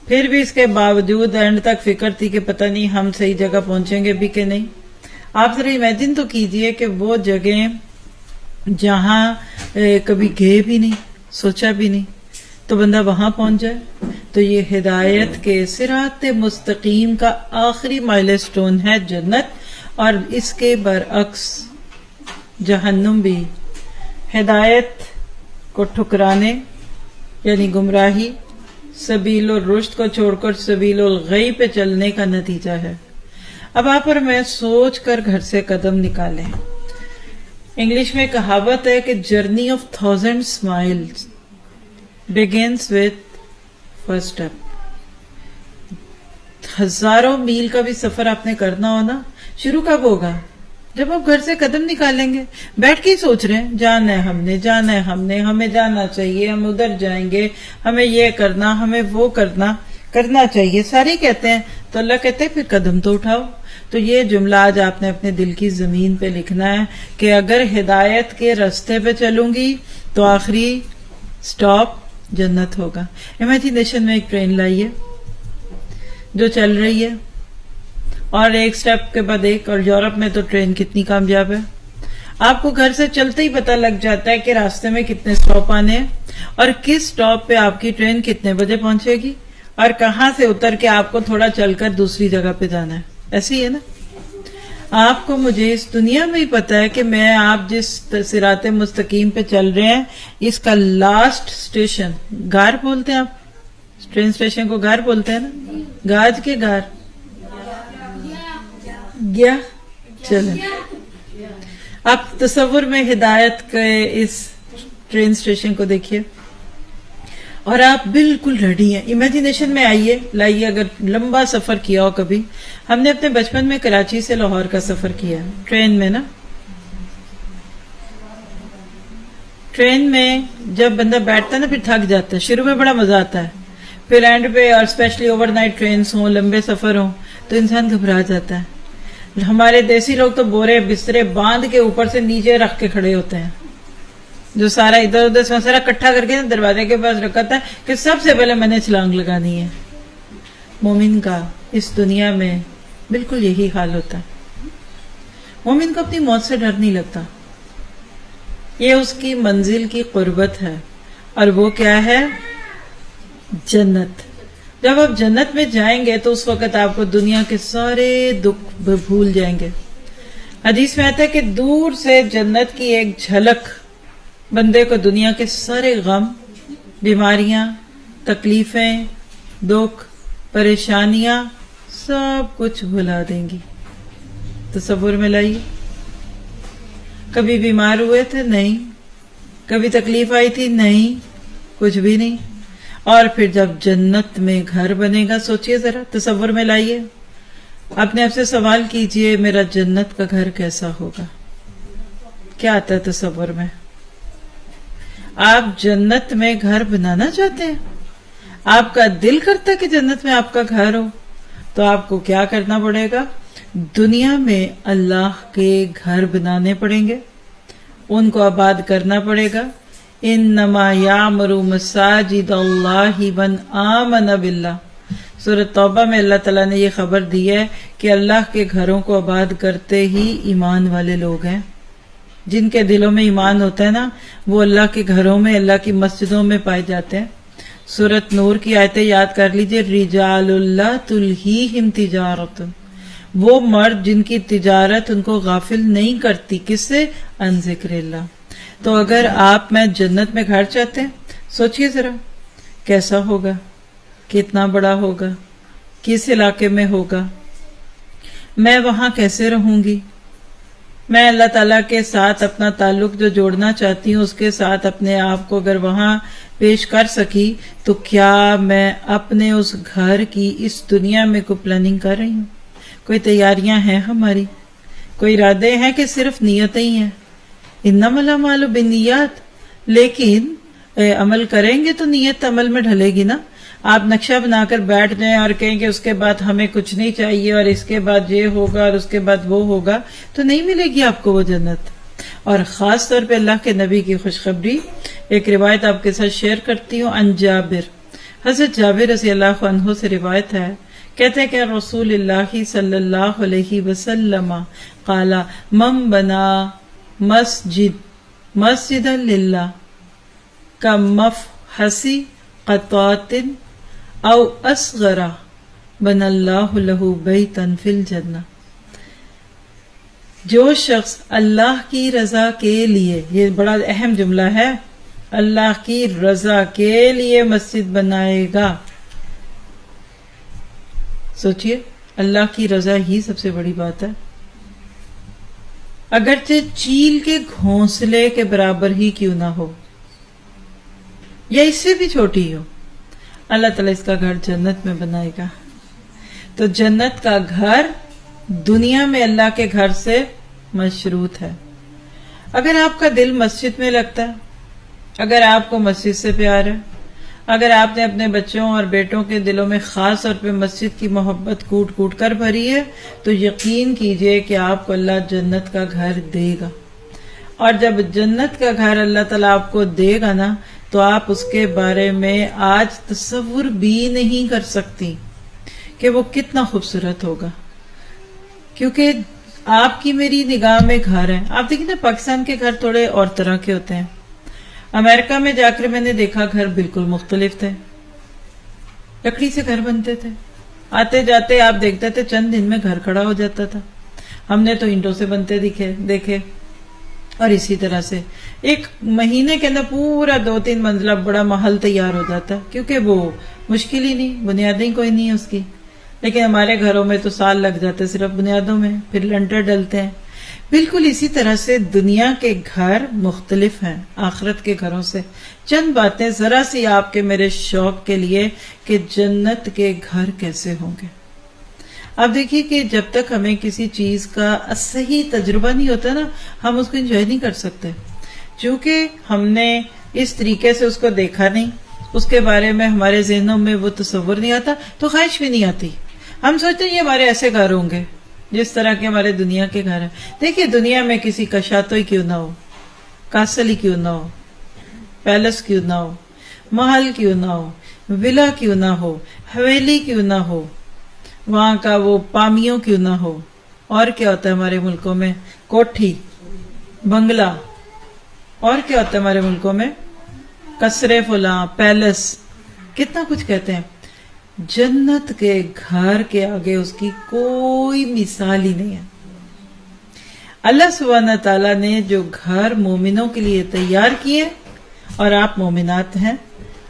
پھر بھی اس کے باوجود اینڈ تک فکر تھی کہ پتہ نہیں ہم صحیح جگہ پہنچیں گے بھی کہ نہیں. آپ ذرا امیجن تو کیجئے کہ وہ جگہ جہاں کبھی گئے بھی نہیں، سوچا بھی نہیں، تو بندہ وہاں پہنچ جائے. تو یہ ہدایت کے صراط مستقیم کا آخری مائل سٹون ہے جنت، اور اس کے برعکس جہنم بھی ہدایت کو ٹھکرانے یعنی گمراہی، سبیل الرشد کو چھوڑ کر سبیل الغی پہ چلنے کا نتیجہ ہے. اب آپ اور میں سوچ کر گھر سے قدم نکالیں. انگلش میں کہاوت ہے کہ journey of 1000 اسمائلز begins with first step. ہزاروں میل کا بھی سفر آپ نے کرنا ہو نا، شروع کب ہوگا؟ جب آپ گھر سے قدم نکالیں گے. بیٹھ کے ہی سوچ رہے ہیں جانا ہے ہم نے، جانا ہے ہمیں جانا چاہیے، ہم ادھر جائیں گے، ہمیں یہ کرنا، ہمیں وہ کرنا چاہیے، سارے کہتے ہیں. تو اللہ کہتے ہیں پھر قدم تو اٹھاؤ. تو یہ جملہ آج آپ نے اپنے دل کی زمین پہ لکھنا ہے کہ اگر ہدایت کے راستے پہ چلوں گی تو آخری سٹاپ جنت ہوگا. امیجینیشن میں ایک ٹرین لائیے جو چل رہی ہے، اور ایک سٹیپ کے بعد ایک، اور یورپ میں تو ٹرین کتنی کامیاب ہے. آپ کو گھر سے چلتے ہی پتہ لگ جاتا ہے کہ راستے میں کتنے سٹاپ آنے ہیں اور کس سٹاپ پہ آپ کی ٹرین کتنے بجے پہنچے گی اور کہاں سے اتر کے آپ کو تھوڑا چل کر دوسری جگہ پہ جانا ہے. ایسی ہے نا. آپ کو مجھے اس دنیا میں ہی پتا ہے کہ میں آپ جس صراط مستقیم پہ چل رہے ہیں اس کا لاسٹ اسٹیشن گار بولتے ہیں. آپ ٹرین اسٹیشن کو گار بولتے ہیں نا، گاج کے گار گیا. چلیں آپ تصور میں ہدایت کے اس ٹرین اسٹیشن کو دیکھیے اور آپ بالکل ریڈی ہیں. امیجینیشن میں آئیے، لائیے. اگر لمبا سفر کیا ہو کبھی، ہم نے اپنے بچپن میں کراچی سے لاہور کا سفر کیا ٹرین میں نا. ٹرین میں جب بندہ بیٹھتا ہے نا پھر تھک جاتا ہے. شروع میں بڑا مزہ آتا ہے، پھر اینڈ پہ، اور اسپیشلی اوور نائٹ ٹرینز ہوں، لمبے سفر ہوں، تو انسان گھبرا جاتا ہے. ہمارے دیسی لوگ تو بورے بسترے باندھ کے اوپر سے نیچے رکھ کے کھڑے ہوتے ہیں، جو سارا ادھر ادھر سارا اکٹھا کر کے دروازے کے پاس رکھا ہے کہ سب سے پہلے میں نے چھلانگ لگانی ہے. مومن کا اس دنیا میں بالکل یہی حال ہوتا ہے. مومن کو اپنی موت سے ڈر نہیں لگتا. یہ اس کی منزل کی قربت ہے، اور وہ کیا ہے؟ جنت. جب آپ جنت میں جائیں گے تو اس وقت آپ کو دنیا کے سارے دکھ بھول جائیں گے. حدیث میں آتا ہے کہ دور سے جنت کی ایک جھلک بندے کو دنیا کے سارے غم، بیماریاں، تکلیفیں، دکھ، پریشانیاں سب کچھ بھلا دیں گی. تصور میں لائیے. کبھی بیمار ہوئے تھے؟ نہیں. کبھی تکلیف آئی تھی؟ نہیں. کچھ بھی نہیں. اور پھر جب جنت میں گھر بنے گا، سوچئے ذرا، تصور میں لائیے. اپنے آپ سے سوال کیجئے میرا جنت کا گھر کیسا ہوگا؟ کیا آتا ہے تصور میں؟ آپ جنت میں گھر بنانا چاہتے ہیں؟ آپ کا دل کرتا ہے کہ جنت میں آپ کا گھر ہو؟ تو آپ کو کیا کرنا پڑے گا؟ دنیا میں اللہ کے گھر بنانے پڑیں گے، ان کو آباد کرنا پڑے گا. انما یعمر مساجد اللہ من آمن باللہ. سورۃ توبہ میں اللہ تعالیٰ نے یہ خبر دی ہے کہ اللہ کے گھروں کو آباد کرتے ہی ایمان والے لوگ ہیں. جن کے دلوں میں ایمان ہوتا ہے نا، وہ اللہ کے گھروں میں، اللہ کی مسجدوں میں پائے جاتے ہیں. سورۃ نور کی آیتیں یاد کر لیجئے. رجال اللہ تلہیہم تجارت، وہ مرد جن کی تجارت ان کو غافل نہیں کرتی. کس سے؟ عن ذکر اللہ. تو اگر آپ میں جنت میں گھر چاہتے ہیں، سوچئے ذرا کیسا ہوگا، کتنا بڑا ہوگا، کس علاقے میں ہوگا، میں وہاں کیسے رہوں گی، میں اللہ تعالیٰ کے ساتھ اپنا تعلق جو جوڑنا چاہتی ہوں اس کے ساتھ اپنے آپ کو اگر وہاں پیش کر سکی تو کیا میں اپنے اس گھر کی اس دنیا میں کوئی پلاننگ کر رہی ہوں؟ کوئی تیاریاں ہیں ہماری؟ کوئی ارادے ہیں کہ صرف نیتیں ہی ہیں؟ انما الاعمال بالنیات. لیکن عمل کریں گے تو نیت عمل میں ڈھلے گی نا. آپ نقشہ بنا کر بیٹھ جائیں اور کہیں کہ اس کے بعد ہمیں کچھ نہیں چاہیے اور اس کے بعد یہ ہوگا اور اس کے بعد وہ ہوگا، تو نہیں ملے گی آپ کو وہ جنت. اور خاص طور پہ اللہ کے نبی کی خوشخبری، ایک روایت آپ کے ساتھ شیئر کرتی ہوں. عن جابر حضرت جابر رضی اللہ عنہ سے روایت ہے، کہتے ہیں کہ رسول اللہ صلی اللہ علیہ وسلم قال من بنا مسجدا للہ کمفحص قطعۃ او اصغر بنى اللہ لہ بیتا فی الجنہ. جو شخص اللہ کی رضا کے لیے، یہ بڑا اہم جملہ ہے، اللہ کی رضا کے لیے مسجد بنائے گا. سوچئے، اللہ کی رضا ہی سب سے بڑی بات ہے. اگرچہ چیل کے گھونسلے کے برابر ہی کیوں نہ ہو یا اس سے بھی چھوٹی ہو، اللہ تعالیٰ اس کا گھر جنت میں بنائے گا. تو جنت کا گھر دنیا میں اللہ کے گھر سے مشروط ہے. اگر آپ کا دل مسجد میں لگتا ہے، اگر آپ کو مسجد سے پیار ہے، اگر آپ نے اپنے بچوں اور بیٹوں کے دلوں میں خاص طور پہ مسجد کی محبت کوٹ کوٹ کر بھری ہے، تو یقین کیجئے کہ آپ کو اللہ جنت کا گھر دے گا. اور جب جنت کا گھر اللہ تعالیٰ آپ کو دے گا نا، تو آپ اس کے بارے میں آج تصور بھی نہیں کر سکتی کہ وہ کتنا خوبصورت ہوگا. کیونکہ آپ کی میری نگاہ میں گھر ہے. آپ دیکھیں نا، پاکستان کے گھر تھوڑے اور طرح کے ہوتے ہیں. امریکہ میں جا کر میں نے دیکھا گھر بالکل مختلف تھے. لکڑی سے گھر بنتے تھے، آتے جاتے آپ دیکھتے تھے چند دن میں گھر کھڑا ہو جاتا تھا. ہم نے تو اینٹوں سے بنتے دیکھے، اور اسی طرح سے ایک مہینے کے اندر پورا 2-3 منزلہ بڑا محل تیار ہو جاتا، کیونکہ وہ مشکل ہی نہیں، بنیادیں کوئی نہیں ہے اس کی. لیکن ہمارے گھروں میں تو سال لگ جاتے صرف بنیادوں میں، پھر لنٹر ڈلتے ہیں. بالکل اسی طرح سے دنیا کے گھر مختلف ہیں آخرت کے گھروں سے. چند باتیں ذرا سی آپ کے میرے شوق کے لیے کہ جنت کے گھر کیسے ہوں گے. آپ دیکھیے کہ جب تک ہمیں کسی چیز کا صحیح تجربہ نہیں ہوتا نا، ہم اس کو انجوائے نہیں کر سکتے. چونکہ ہم نے اس طریقے سے اس کو دیکھا نہیں، اس کے بارے میں ہمارے ذہنوں میں وہ تصور نہیں آتا، تو خواہش بھی نہیں آتی. ہم سوچتے ہیں یہ ہمارے ایسے گھر ہوں گے جس طرح کے ہمارے دنیا کے گھر ہیں. دیکھیے، دنیا میں کسی کا شاتوئی کیوں نہ ہو، کاسل ہی کیوں نہ ہو، پیلس کیوں نہ ہو، محل کیوں نہ ہو، ولا کیوں نہ ہو، حویلی کیوں نہ ہو، وہاں کا وہ پامیوں کیوں نہ ہو. اور کیا ہوتا ہے ہمارے ملکوں میں؟ کوٹھی، بنگلہ. اور کیا ہوتا ہے ہمارے ملکوں میں؟ قصر فلاں، پیلس، کتنا کچھ کہتے ہیں. جنت کے گھر کے آگے اس کی کوئی مثال ہی نہیں ہے. اللہ سبحانہ تعالیٰ نے جو گھر مومنوں کے لیے تیار کیے، اور آپ مومنات ہیں،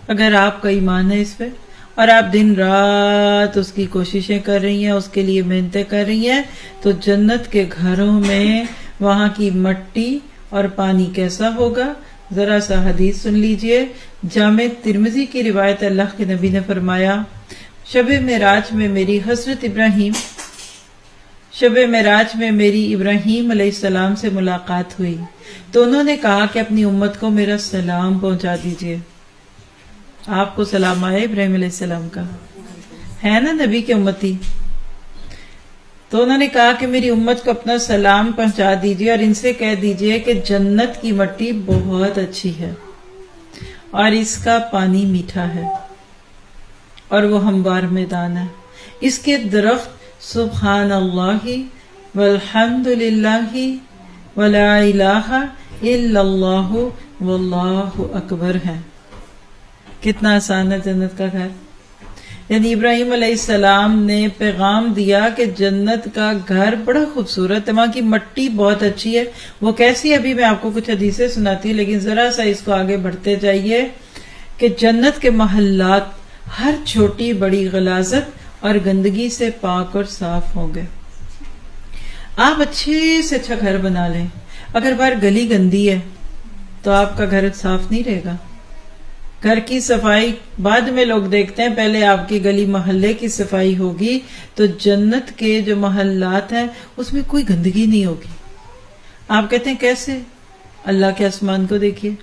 اگر آپ کا ایمان ہے اس پہ اور آپ دن رات اس کی کوششیں کر رہی ہیں، اس کے لیے محنتیں کر رہی ہیں، تو جنت کے گھروں میں وہاں کی مٹی اور پانی کیسا ہوگا. ذرا سا حدیث سن لیجئے. جامع ترمذی کی روایت، اللہ کے نبی نے فرمایا، شب معراج میں میری ابراہیم علیہ السلام سے ملاقات ہوئی، تو انہوں نے کہا کہ اپنی امت کو میرا سلام پہنچا دیجئے. آپ کو سلام آیا ابراہیم علیہ السلام کا؟ ہے نا نبی کے امتی. تو انہوں نے کہا کہ میری امت کو اپنا سلام پہنچا دیجئے اور ان سے کہہ دیجئے کہ جنت کی مٹی بہت اچھی ہے اور اس کا پانی میٹھا ہے اور وہ ہموار میدان ہے. اس کے درخت سبحان اللہ والحمد للہ ولا الہ الا اللہ واللہ اکبر ہے. کتنا آسان ہے جنت کا گھر. یعنی ابراہیم علیہ السلام نے پیغام دیا کہ جنت کا گھر بڑا خوبصورت ہے، وہاں کی مٹی بہت اچھی ہے. وہ کیسی ہے ابھی میں آپ کو کچھ حدیثیں سناتی ہوں، لیکن ذرا سا اس کو آگے بڑھتے جائیے کہ جنت کے محلات ہر چھوٹی بڑی غلاظت اور گندگی سے پاک اور صاف ہوں گے. آپ اچھے سے اچھا گھر بنا لیں، اگر باہر گلی گندی ہے تو آپ کا گھر صاف نہیں رہے گا. گھر کی صفائی بعد میں لوگ دیکھتے ہیں، پہلے آپ کی گلی محلے کی صفائی ہوگی. تو جنت کے جو محلات ہیں اس میں کوئی گندگی نہیں ہوگی. آپ کہتے ہیں کیسے؟ اللہ کے آسمان کو دیکھیے.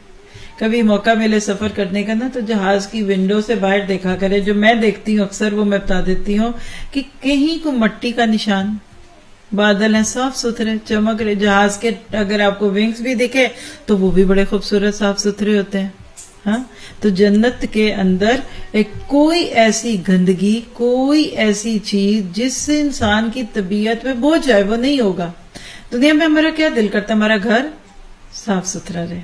کبھی موقع ملے سفر کرنے کا نا، تو جہاز کی ونڈو سے باہر دیکھا کرے. جو میں دیکھتی ہوں اکثر وہ میں بتا دیتی ہوں کہ کہیں کو مٹی کا نشان، بادل ہیں صاف ستھرے چمک رہے. جہاز کے اگر آپ کو ونگز بھی دکھے تو وہ بھی بڑے خوبصورت صاف ستھرے ہوتے ہیں. ہاں تو جنت کے اندر کوئی ایسی گندگی، کوئی ایسی چیز جس سے انسان کی طبیعت میں بوجھ جائے وہ نہیں ہوگا. دنیا میں ہمارا کیا دل کرتا ہے ہمارا گھر صاف ستھرا رہے.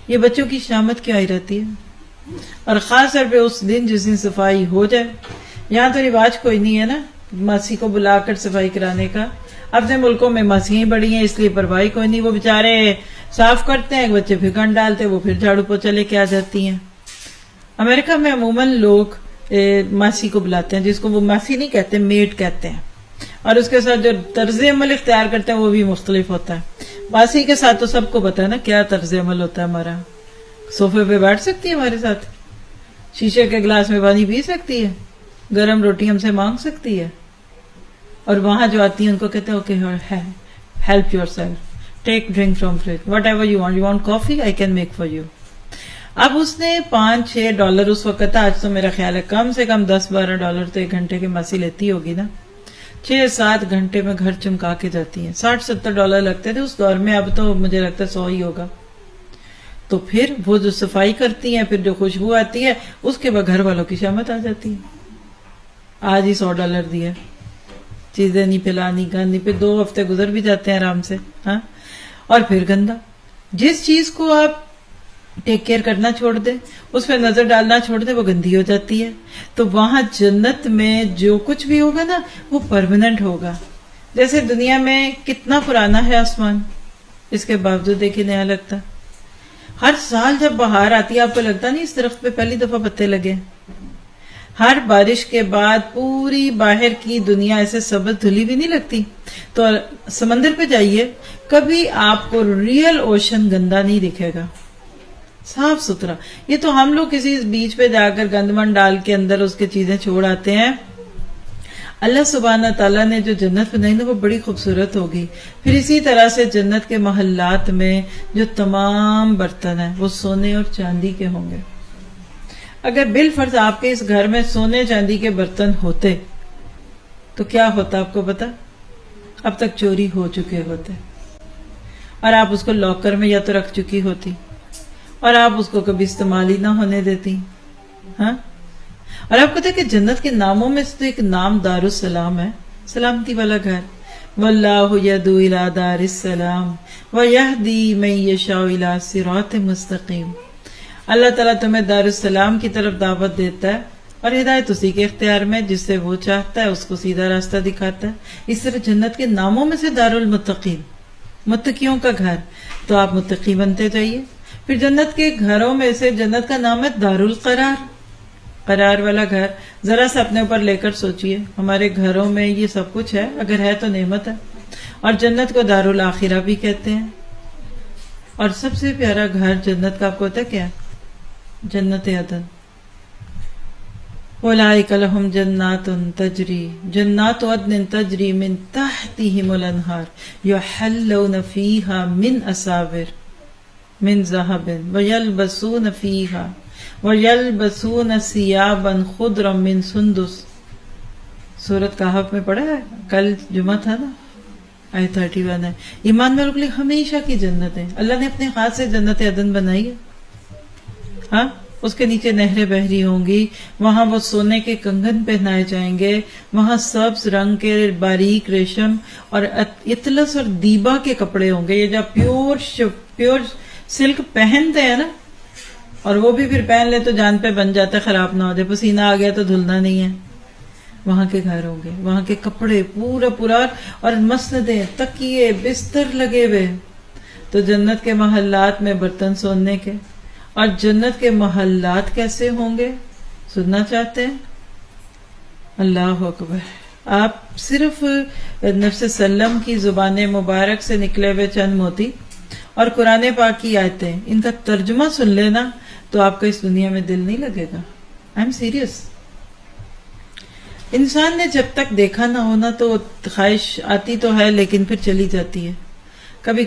یہ بچوں کی شامت کیوں آئی رہتی ہے، اور خاص طور پہ اس دن جس دن صفائی ہو جائے. یہاں تو رواج کوئی نہیں ہے نا ماسی کو بلا کر صفائی کرانے کا. اپنے ملکوں میں ماسیاں بڑی ہیں اس لیے پرواہی کوئی نہیں، وہ بےچارے صاف کرتے ہیں، بچے پھر ڈالتے، وہ پھر جھاڑو پوچھا لے کے آ جاتی ہیں. امریکہ میں عموماً لوگ ماسی کو بلاتے ہیں، جس کو وہ ماسی نہیں کہتے، میڈ کہتے ہیں، اور اس کے ساتھ جو طرز عمل اختیار کرتے ہیں وہ بھی مختلف ہوتا ہے. ماسی کے ساتھ تو سب کو پتا ہے نا کیا طرز عمل ہوتا ہے ہمارا. صوفے پہ بیٹھ سکتی ہے ہمارے ساتھ، شیشے کے گلاس میں پانی پی سکتی ہے، گرم روٹی ہم سے مانگ سکتی ہے، اور وہاں جو آتی ہیں ان کو کہتے ہیں okay help your self, take drink from fridge, what ever you want coffee I can make for you. اب اس نے $5-6 اس وقت، آج تو میرا خیال ہے کم سے کم $10-12 تو 1 گھنٹے کی ماسی لیتی ہوگی نا. 6-7 گھنٹے میں گھر چمکا کے جاتی ہیں. $60-70 لگتے تھے اس دور میں، اب تو مجھے لگتا ہے 100 ہی ہوگا. تو پھر وہ جو صفائی کرتی ہیں، پھر جو خوشبو آتی ہے، اس کے بعد گھر والوں کی شامت آ جاتی ہے. آج ہی $100 دیا، چیزیں نہیں پھیلانی، گندی، پھر 2 ہفتے گزر بھی جاتے ہیں آرام سے. ہاں، اور پھر گندا. جس چیز کو آپ ٹیک کیئر کرنا چھوڑ دے، اس پہ نظر ڈالنا چھوڑ دے، وہ گندی ہو جاتی ہے. تو وہاں جنت میں جو کچھ بھی ہوگا نا وہ پرماننٹ ہوگا. جیسے دنیا میں کتنا پرانا ہے آسمان، اس کے باوجود دیکھیں نیا لگتا. ہر سال جب بہار آتی ہے آپ کو لگتا نہیں اس درخت پہ پہلی دفعہ پتے لگے. ہر بارش کے بعد پوری باہر کی دنیا ایسے سبز دھلی بھی نہیں لگتی. تو سمندر پہ جائیے، کبھی آپ کو ریئل اوشن گندا نہیں دکھے گا، صاف ستھرا. یہ تو ہم لوگ کسی بیچ پہ جا کر گند من ڈال کے اندر اس کے چیزیں چھوڑ آتے ہیں. اللہ سبحانہ تعالیٰ نے جو جنت بنائی نا وہ بڑی خوبصورت ہوگی. پھر اسی طرح سے جنت کے محلات میں جو تمام برتن ہیں وہ سونے اور چاندی کے ہوں گے. اگر بالفرض آپ کے اس گھر میں سونے چاندی کے برتن ہوتے تو کیا ہوتا آپ کو پتا؟ اب تک چوری ہو چکے ہوتے، اور آپ اس کو لاکر میں یا تو رکھ چکی ہوتی، اور آپ اس کو کبھی استعمال ہی نہ ہونے دیتی. ہاں، اور آپ کو پتا کہ جنت کے ناموں میں سے تو ایک نام دار السلام ہے، سلامتی والا گھر. واللہ یدعو الی دار السلام ویہدی من یشاء الی صراط مستقیم. اللہ تعالیٰ تمہیں دار السلام کی طرف دعوت دیتا ہے، اور ہدایت اسی کے اختیار میں، جس سے وہ چاہتا ہے اس کو سیدھا راستہ دکھاتا ہے. اس طرح جنت کے ناموں میں سے دار المتقین، متقیوں کا گھر. تو آپ متقی بنتے جائیے. پھر جنت کے گھروں میں سے جنت کا نام ہے دار القرار، قرار والا گھر. ذرا سا اپنے اوپر لے کر سوچئے، ہمارے گھروں میں یہ سب کچھ ہے، اگر ہے تو نعمت ہے. اور جنت کو دار الاخرہ بھی کہتے ہیں. اور سب سے پیارا گھر جنت کا آپ کو پتا کیا؟ جنت عدن. اولئک لہم جنات تجری، جنات عدن تجری من تحتہم الانہار یحلون فیہا من اساور من ذہب ویلبسون فیہا وَيَلْبَسُونَ ثِيَابًا خُضْرًا مِّن سُنْدُسٍ. سورۃ کہف میں پڑھا ہے، کل جمعہ تھا نا، آیت 31 ہے. ایمان والوں کے لیے ہمیشہ کی جنت ہے. اللہ نے اپنے ہاتھ سے جنت عدن بنائی ہے. ہاں، اس کے نیچے نہریں بہری ہوں گی، وہاں وہ سونے کے کنگن پہنائے جائیں گے، وہاں سبز رنگ کے باریک ریشم اور اطلس اور دیبا کے کپڑے ہوں گے. یہ جب پیور سلک پہنتے ہیں نا، اور وہ بھی پھر پہن لے تو جان پہ بن جاتا ہے، خراب نہ ہو جائے، پسینہ آ گیا تو دھلنا نہیں ہے. وہاں کے گھر ہوں گے، وہاں کے کپڑے پورا اور مسندیں، تکیے، بستر لگے ہوئے. تو جنت کے محلات میں برتن سوننے کے. اور جنت کے محلات کیسے ہوں گے سننا چاہتے ہیں؟ اللہ اکبر. آپ صرف نفس سلم کی زبان مبارک سے نکلے ہوئے چند موتی اور قرآن پاک کی آیتیں، ان کا ترجمہ سن لینا تو آپ کا اس دنیا میں دل نہیں لگے گا. I am serious. انسان نے جب تک دیکھا نہ ہونا تو خواہش آتی تو ہے، لیکن پھر چلی جاتی ہے، کبھی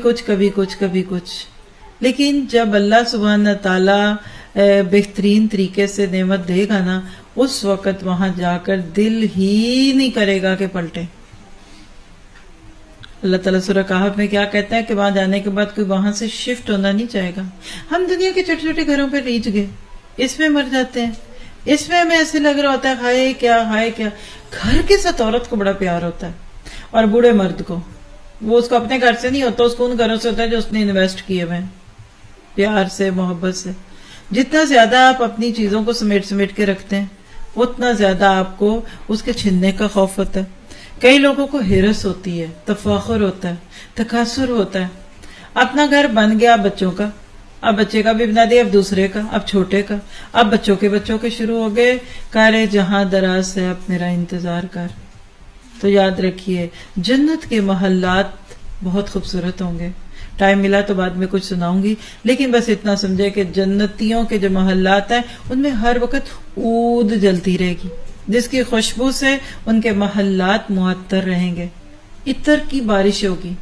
کچھ. لیکن جب اللہ سبحانہ تعالی بہترین طریقے سے نعمت دے گا نا، اس وقت وہاں جا کر دل ہی نہیں کرے گا کہ پلٹے. اللہ تعالیٰ سورہ کہف میں کیا کہتا ہے کہ وہاں جانے کے بعد کوئی وہاں سے شفٹ ہونا نہیں چاہے گا. ہم دنیا کے چھوٹے چھوٹے گھروں پہ ریچ گئے, اس میں مر جاتے ہیں, اس میں ہمیں ایسے لگ رہا ہوتا ہے ہائے کیا ہائے کیا. گھر کے ساتھ عورت کو بڑا پیار ہوتا ہے, اور بوڑھے مرد کو, وہ اس کو اپنے گھر سے نہیں ہوتا, اس کو ان گھروں سے ہوتا ہے جو اس نے انویسٹ کیے ہوئے ہیں, پیار سے محبت سے. جتنا زیادہ آپ اپنی چیزوں کو سمیٹ کے رکھتے ہیں اتنا زیادہ آپ کو اس کے چھننے کا خوف ہوتا ہے. کئی لوگوں کو ہرس ہوتی ہے, تفاخر ہوتا ہے, تکاثر ہوتا ہے. اپنا گھر بن گیا بچوں کا, اب بچے کا بھی بنا دیا, اب دوسرے کا, اب چھوٹے کا, اب بچوں کے شروع ہو گئے. کارے جہاں دراز ہے اب میرا انتظار کر. تو یاد رکھیے جنت کے محلات بہت خوبصورت ہوں گے. ٹائم ملا تو بعد میں کچھ سناؤں گی, لیکن بس اتنا سمجھے کہ جنتیوں کے جو محلات ہیں ان میں ہر وقت عود جلتی رہے گی, جس کی خوشبو سے ان کے محلات معطر رہیں گے. عطر کی بارش ہوگی.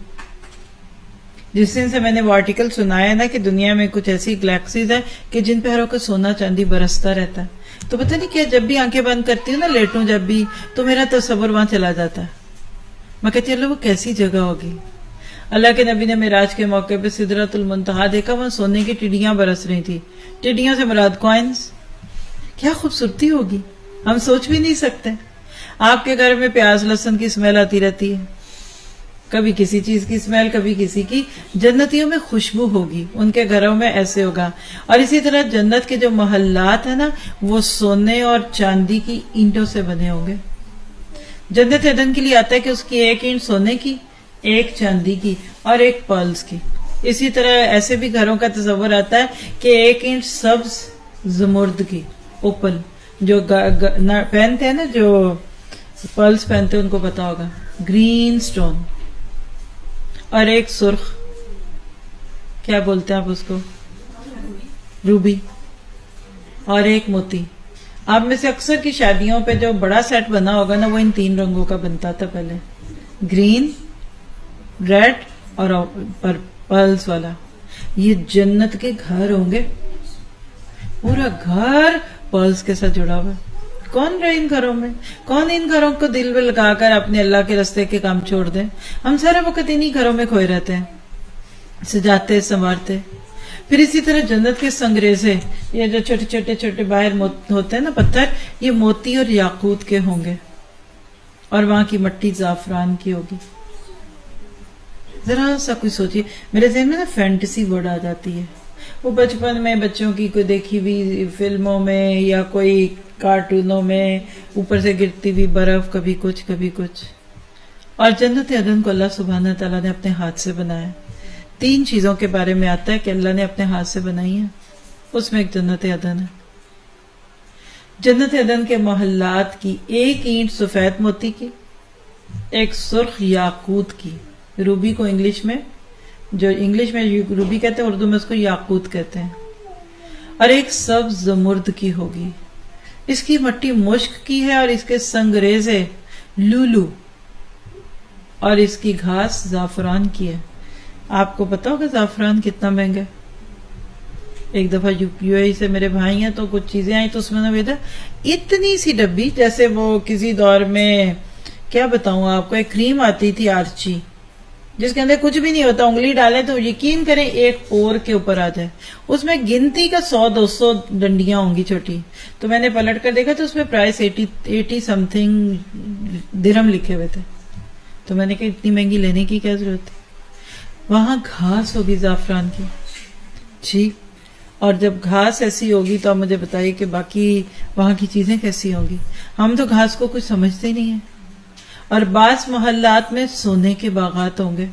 جس دن سے میں نے وہ آرٹیکل سنایا نا کہ دنیا میں کچھ ایسی گلیکسیز ہیں کہ جن پہ ہر وقت سونا چاندی برستا رہتا ہے, تو پتہ نہیں کیا, جب بھی آنکھیں بند کرتی ہوں نا, لیٹوں جب بھی, تو میرا تصور وہاں چلا جاتا ہے. میں کہتی ہوں اللہ وہ کیسی جگہ ہوگی. اللہ کے نبی نے معراج کے موقع پہ سدرۃ المنتہا دیکھا, وہاں سونے کی ٹڈیاں برس رہی تھی. ٹڈیوں سے مراد کوائنز. کیا خوبصورتی ہوگی, ہم سوچ بھی نہیں سکتے. آپ کے گھر میں پیاز لہسن کی اسمیل آتی رہتی ہے, کبھی کسی چیز کی اسمیل, کبھی کسی کی. جنتیوں میں خوشبو ہوگی, ان کے گھروں میں ایسے ہوگا. اور اسی طرح جنت کے جو محلات ہیں نا وہ سونے اور چاندی کی اینٹوں سے بنے ہوں گے. جنت عدن کے لیے آتا ہے کہ اس کی ایک اینٹ سونے کی, ایک چاندی کی اور ایک پرلز کی. اسی طرح ایسے بھی گھروں کا تصور آتا ہے کہ ایک اینٹ سبز زمرد کی, اوپل, جو پہنتے ہیں نا, جو پرلز پہنتے ہیں ان کو پتا ہوگا, گرین سٹون. اور ایک سرخ, کیا بولتے ہیں آپ اس کو, روبی. اور ایک موتی. آپ میں سے اکثر کی شادیوں پہ جو بڑا سیٹ بنا ہوگا نا وہ ان 3 رنگوں کا بنتا تھا پہلے, گرین, ریڈ اور پرلز والا. یہ جنت کے گھر ہوں گے, پورا گھر پرلز کے ساتھ جڑا ہوا. کون رہے ان گھروں میں, کون ان گھروں کو دل میں لگا کر اپنے اللہ کے راستے کے کام چھوڑ دیں. ہم سارا وقت انہی گھروں میں کھوئے رہتے ہیں, سجاتے سنوارتے. پھر اسی طرح جنت کے سنگریزے, یہ جو چھوٹے چھوٹے باہر ہوتے ہیں نا پتھر, یہ موتی اور یاقوت کے ہوں گے. اور وہاں کی مٹی زعفران کی ہوگی. ذرا سا کوئی سوچیے, میرے ذہن میں نا فینٹیسی ورڈ آ جاتی ہے. وہ بچپن میں بچوں کی کوئی دیکھی ہوئی فلموں میں یا کوئی کارٹونوں میں اوپر سے گرتی ہوئی برف, کبھی کچھ کبھی کچھ. اور جنت عدن کو اللہ سبحانہ تعالیٰ نے اپنے ہاتھ سے بنایا. 3 چیزوں کے بارے میں آتا ہے کہ اللہ نے اپنے ہاتھ سے بنائی ہے, اس میں ایک جنت عدن ہے. جنت عدن کے محلات کی ایک اینٹ سفید موتی کی, ایک سرخ یاقوت کی, روبی کو انگلش میں, جو انگلش میں روبی کہتے ہیں, اردو میں اس کو یاقوت کہتے ہیں, اور ایک سبز زمرد کی ہوگی. اس کی مٹی مشک کی ہے اور اس کے سنگریزے لولو, اور اس کی گھاس زعفران کی ہے. آپ کو پتا ہوگا زعفران کتنا مہنگا ہے. ایک دفعہ یو اے سے میرے بھائی ہیں تو کچھ چیزیں آئیں تو اس میں نے بھیجا اتنی سی ڈبی, جیسے وہ کسی دور میں کیا بتاؤں آپ کو, ایک کریم آتی تھی آرچی, جس کے اندر کچھ بھی نہیں ہوتا, انگلی ڈالیں تو یقین کریں ایک پور کے اوپر آ جائے. اس میں گنتی کا 100-200 ڈنڈیاں ہوں گی چھوٹی. تو میں نے پلٹ کر دیکھا تو اس میں پرائس 80 سم تھنگ درہم لکھے ہوئے تھے. تو میں نے کہا اتنی مہنگی لینے کی کیا ضرورت ہے. وہاں گھاس ہوگی زعفران کی جی, اور جب گھاس ایسی ہوگی تو آپ مجھے بتائیے کہ باقی وہاں کی چیزیں کیسی ہوں گی. ہم تو گھاس کو کچھ سمجھتے نہیں ہیں. اور بعض محلات میں سونے کے باغات ہوں گے,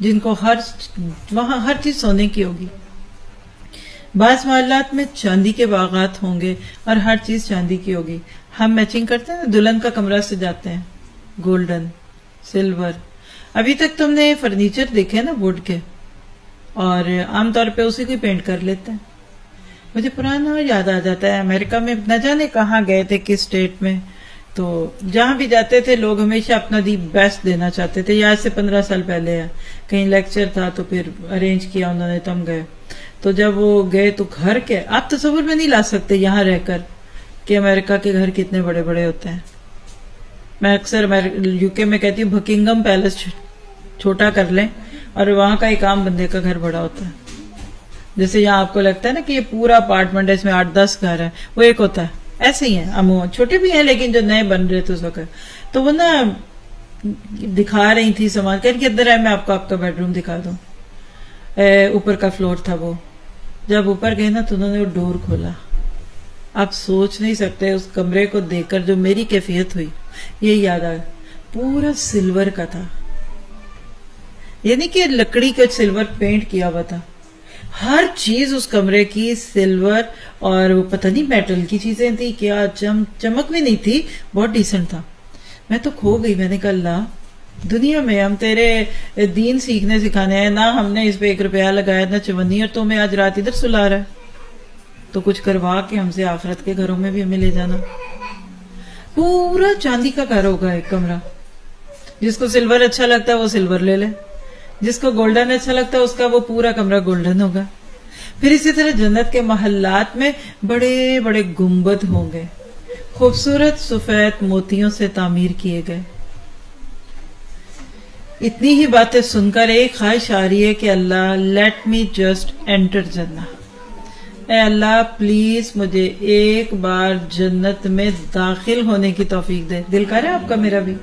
جن کو وہاں ہر چیز سونے کی ہوگی. بعض محلات میں چاندی کے باغات ہوں گے اور ہر چیز چاندی کی ہوگی. ہم میچنگ کرتے ہیں, دلہن کا کمرہ سجاتے ہیں, گولڈن, سلور. ابھی تک تم نے فرنیچر دیکھے نا ووڈ کے, اور عام طور پہ اسی کو پینٹ کر لیتے ہیں. مجھے پرانا یاد آ جاتا ہے, امریکہ میں نہ جانے کہاں گئے تھے, کس اسٹیٹ میں, تو جہاں بھی جاتے تھے لوگ ہمیشہ اپنا دی بیسٹ دینا چاہتے تھے. یا آج سے 15 سال پہلے ہے, کہیں لیکچر تھا تو پھر ارینج کیا انہوں نے, تم گئے. تو جب وہ گئے تو گھر کے آپ تصور میں نہیں لا سکتے یہاں رہ کر کہ امریکہ کے گھر کتنے بڑے بڑے ہوتے ہیں. میں اکثر UK میں کہتی ہوں بکنگم پیلس چھوٹا کر لیں اور وہاں کا ایک عام بندے کا گھر بڑا ہوتا ہے. جیسے یہاں آپ کو لگتا ہے نا کہ یہ پورا اپارٹمنٹ ہے، اس میں 8-10 گھر ہیں، وہ ایک ہوتا ہے. ایسے ہی ہیں عموماً، چھوٹے بھی ہیں لیکن جو نئے بن رہے تھے اس وقت. تو وہ نا دکھا رہی تھی سامان، کہہ کہ ادھر ہے میں آپ کو آپ کا بیڈ روم دکھا دوں. اوپر کا فلور تھا وہ. جب اوپر گئے نا تو انہوں نے وہ ڈور کھولا. آپ سوچ نہیں سکتے اس کمرے کو دیکھ کر جو میری کیفیت ہوئی. یہ یاد آیا، پورا سلور کا تھا، یعنی کہ لکڑی کا سلور پینٹ کیا ہوا تھا. ہر چیز اس کمرے کی سلور، اور وہ پتہ نہیں میٹل کی چیزیں تھی کیا، چمک بھی نہیں تھی، بہت ڈیسنٹ تھا. میں تو کھو گئی. میں نے کہا اللہ، دنیا میں ہم تیرے دین سیکھنے سکھانے ہیں، نہ ہم نے اس پہ 1 روپیہ لگایا نہ چونی، اور تو میں آج رات ادھر سلا رہا ہے. تو کچھ کروا کے ہم سے آخرت کے گھروں میں بھی ہمیں لے جانا. پورا چاندی کا گھر ہوگا ایک کمرہ. جس کو سلور اچھا لگتا ہے وہ سلور لے لے، جس کو گولڈن اچھا لگتا ہے اس کا وہ پورا کمرہ گولڈن ہوگا. پھر اسی طرح جنت کے محلات میں بڑے بڑے گنبد ہوں گے، خوبصورت سفید موتیوں سے تعمیر کیے گئے. اتنی ہی باتیں سن کر ایک خواہش آ رہی ہے کہ اللہ لیٹ می جسٹ انٹر جنہ. اے اللہ پلیز مجھے ایک بار جنت میں داخل ہونے کی توفیق دے. دل کر رہا ہے آپ کا میرا بھی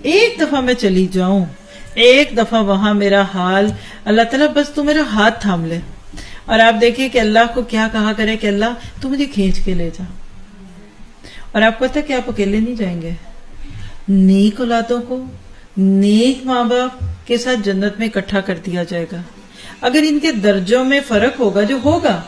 ایک دفعہ میں چلی جاؤں، ایک دفعہ وہاں میرا حال، اللہ تعالیٰ بس تو میرا ہاتھ تھام لے. اور آپ دیکھیں کہ اللہ کو کیا کہا کرے کہ اللہ تو مجھے کھینچ کے لے جا. اور آپ کو پتا کہ آپ اکیلے نہیں جائیں گے، نیک اولادوں کو نیک ماں باپ کے ساتھ جنت میں اکٹھا کر دیا جائے گا. اگر ان کے درجوں میں فرق ہوگا جو ہوگا،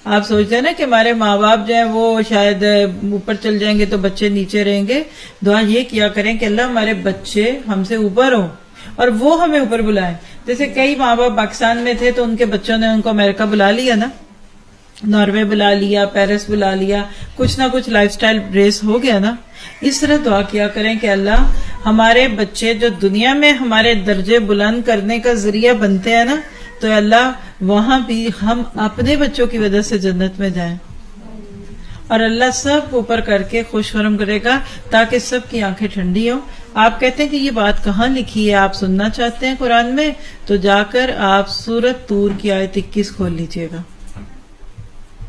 آپ سوچتے ہیں نا کہ ہمارے ماں باپ جو ہیں وہ شاید اوپر چل جائیں گے تو بچے نیچے رہیں گے. دعا یہ کیا کریں کہ اللہ ہمارے بچے ہم سے اوپر ہوں اور وہ ہمیں اوپر بلائیں. جیسے کئی ماں باپ پاکستان میں تھے تو ان کے بچوں نے ان کو امریکہ بلا لیا نا، ناروے بلا لیا، پیرس بلا لیا، کچھ نہ کچھ لائف سٹائل ریس ہو گیا نا. اس طرح دعا کیا کریں کہ اللہ ہمارے بچے جو دنیا میں ہمارے درجے بلند کرنے کا ذریعہ بنتے ہیں نا، تو اللہ وہاں بھی ہم اپنے بچوں کی وجہ سے جنت میں جائیں. اور اللہ سب اوپر کر کے خوش فرم کرے گا تاکہ سب کی آنکھیں ٹھنڈی ہوں. آپ کہتے ہیں کہ یہ بات کہاں لکھی ہے، آپ سننا چاہتے ہیں قرآن میں، تو جا کر آپ سورۃ طور کی آیت 21 کھول لیجئے گا.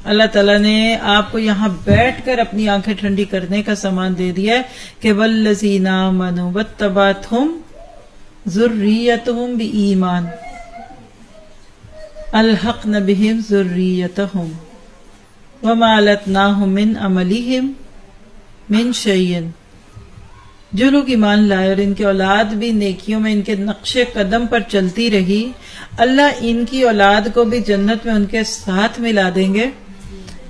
اللہ تعالیٰ نے آپ کو یہاں بیٹھ کر اپنی آنکھیں ٹھنڈی کرنے کا سامان دے دیا ہے کہ والذین آمنوا واتبعتہم ذریتہم بایمان الحقنا بہم ذریتہم وما لتناہم من عملہم من شیء. جو لوگ ایمان لائے اور ان کی اولاد بھی نیکیوں میں ان کے نقش قدم پر چلتی رہی، اللہ ان کی اولاد کو بھی جنت میں ان کے ساتھ ملا دیں گے.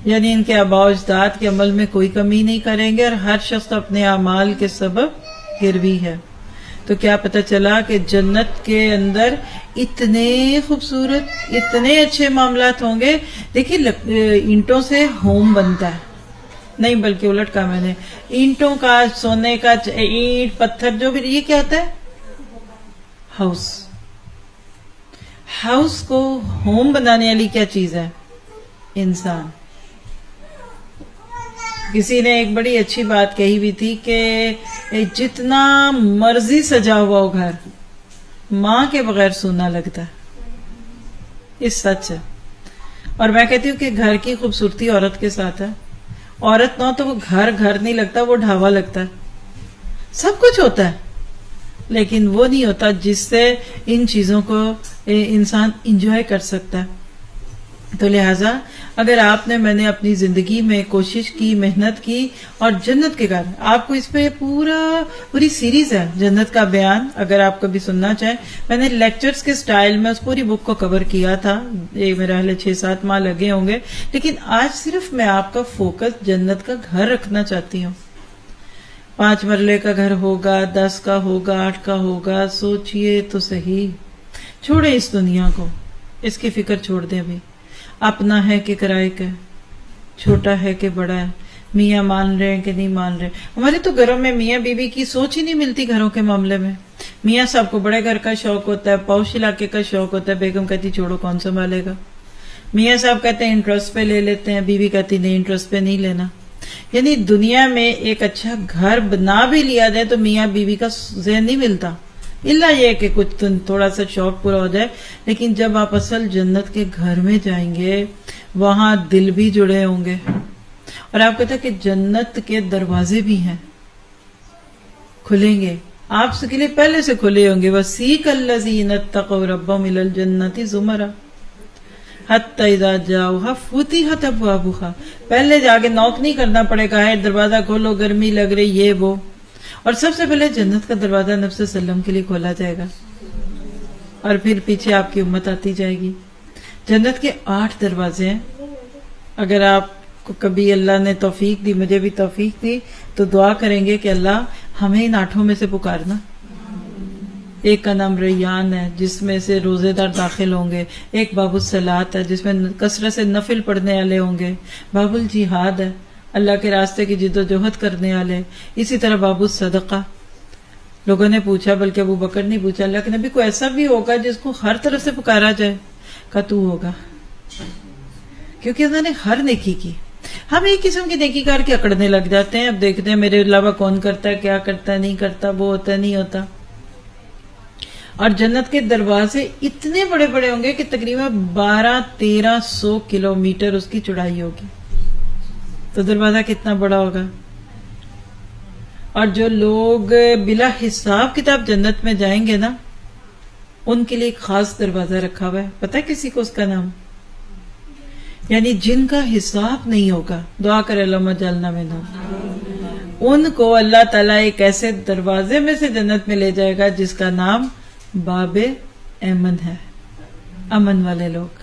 یعنی ان کے آباء و اجداد کے عمل میں کوئی کمی نہیں کریں گے، اور ہر شخص اپنے اعمال کے سبب گروی ہے. تو کیا پتہ چلا کہ جنت کے اندر اتنے خوبصورت اتنے اچھے معاملات ہوں گے. دیکھیے اینٹوں سے ہوم بنتا ہے، نہیں بلکہ الٹ کا میں نے اینٹوں کا، سونے کا، اینٹ پتھر جو بھی، یہ کیا ہوتا ہے؟ ہاؤس. ہاؤس کو ہوم بنانے والی کیا چیز ہے؟ انسان. کسی نے ایک بڑی اچھی بات کہی ہوئی تھی کہ جتنا مرضی سجا ہوا ہو گھر، ماں کے بغیر سونا لگتا ہے. یہ سچ ہے. اور میں کہتی ہوں کہ گھر کی خوبصورتی عورت کے ساتھ ہے. عورت نہ ہو تو وہ گھر نہیں لگتا، وہ ڈھاوا لگتا ہے. سب کچھ ہوتا ہے لیکن وہ نہیں ہوتا جس سے ان چیزوں کو انسان انجوائے کر سکتا ہے. تو لہٰذا اگر آپ نے، میں نے اپنی زندگی میں کوشش کی، محنت کی، اور جنت کے گھر، آپ کو اس پہ پوری سیریز ہے جنت کا بیان، اگر آپ کبھی سننا چاہیں. میں نے لیکچرز کے سٹائل میں اس پوری بک کو کور کیا تھا. یہ میرا 6-7 ماہ لگے ہوں گے، لیکن آج صرف میں آپ کا فوکس جنت کا گھر رکھنا چاہتی ہوں. 5 مرلے کا گھر ہوگا، 10 کا ہوگا، 8 کا ہوگا. سوچئے تو صحیح. چھوڑیں اس دنیا کو، اس کی فکر چھوڑ دیں. ابھی اپنا ہے کہ کرائے کا، چھوٹا ہے کہ بڑا ہے، میاں مان رہے ہیں کہ نہیں مان رہے. ہمارے تو گھروں میں میاں بیوی کی سوچ ہی نہیں ملتی گھروں کے معاملے میں. میاں صاحب کو بڑے گھر کا شوق ہوتا ہے، پوش علاقے کا شوق ہوتا ہے. بیگم کہتی چھوڑو کون سنبھالے گا. میاں صاحب کہتے ہیں انٹرسٹ پہ لے لیتے ہیں، بیوی کہتی نہیں انٹرسٹ پہ نہیں لینا. یعنی دنیا میں ایک اچھا گھر بنا بھی لیا جائے تو میاں بیوی کا ذہن نہیں ملتا، الا یہ کہ کچھ تھوڑا سا شوق پورا ہو جائے. لیکن جب آپ اصل جنت کے گھر میں جائیں گے وہاں دل بھی جڑے ہوں گے. اور آپ کہتے ہیں کہ جنت کے دروازے بھی ہیں، کھلیں گے آپ کے لیے، پہلے سے کھلے ہوں گے. وَسِيقَ الَّذِينَ اتَّقَوْا رَبَّهُمْ إِلَى الْجَنَّةِ زُمَرًا حَتَّى إِذَا جَاءُوهَا فُتِحَتْ أَبْوَابُهَا. پہلے جا کے نوک نہیں کرنا پڑے گا، ہے دروازہ کھولو، گرمی لگ رہی، یہ وہ. اور سب سے پہلے جنت کا دروازہ نبی صلی اللہ علیہ وسلم کے لیے کھولا جائے گا، اور پھر پیچھے آپ کی امت آتی جائے گی. جنت کے 8 دروازے ہیں. اگر آپ کو کبھی اللہ نے توفیق دی، مجھے بھی توفیق دی، تو دعا کریں گے کہ اللہ ہمیں ان 8 میں سے پکارنا. ایک کا نام ریان ہے جس میں سے روزے دار داخل ہوں گے. ایک باب الصلاۃ ہے جس میں کثرت سے نفل پڑھنے والے ہوں گے. باب الجہاد ہے، اللہ کے راستے کی جد و جہد کرنے والے. اسی طرح باب الصدقہ. لوگوں نے پوچھا، بلکہ ابو بکر نے پوچھا، اللہ کے نبی کو ایسا بھی ہوگا جس کو ہر طرف سے پکارا جائے؟ کہا تو ہوگا، کیونکہ انہوں نے ہر نیکی کی. ہم ایک قسم کی نیکی کر کے اکڑنے لگ جاتے ہیں. اب دیکھتے ہیں میرے علاوہ کون کرتا ہے، کیا کرتا ہے، نہیں کرتا، وہ ہوتا ہے، نہیں ہوتا. اور جنت کے دروازے اتنے بڑے بڑے ہوں گے کہ تقریباً 1200-1300 کلومیٹر اس کی چوڑائی ہوگی. تو دروازہ کتنا بڑا ہوگا. اور جو لوگ بلا حساب کتاب جنت میں جائیں گے نا، ان کے لیے ایک خاص دروازہ رکھا ہوا ہے. پتہ ہے کسی کو اس کا نام؟ یعنی جن کا حساب نہیں ہوگا، دعا کرے اللہم اجعلنا منہم، ان کو اللہ تعالیٰ ایک ایسے دروازے میں سے جنت میں لے جائے گا جس کا نام باب ایمن ہے، امن والے لوگ.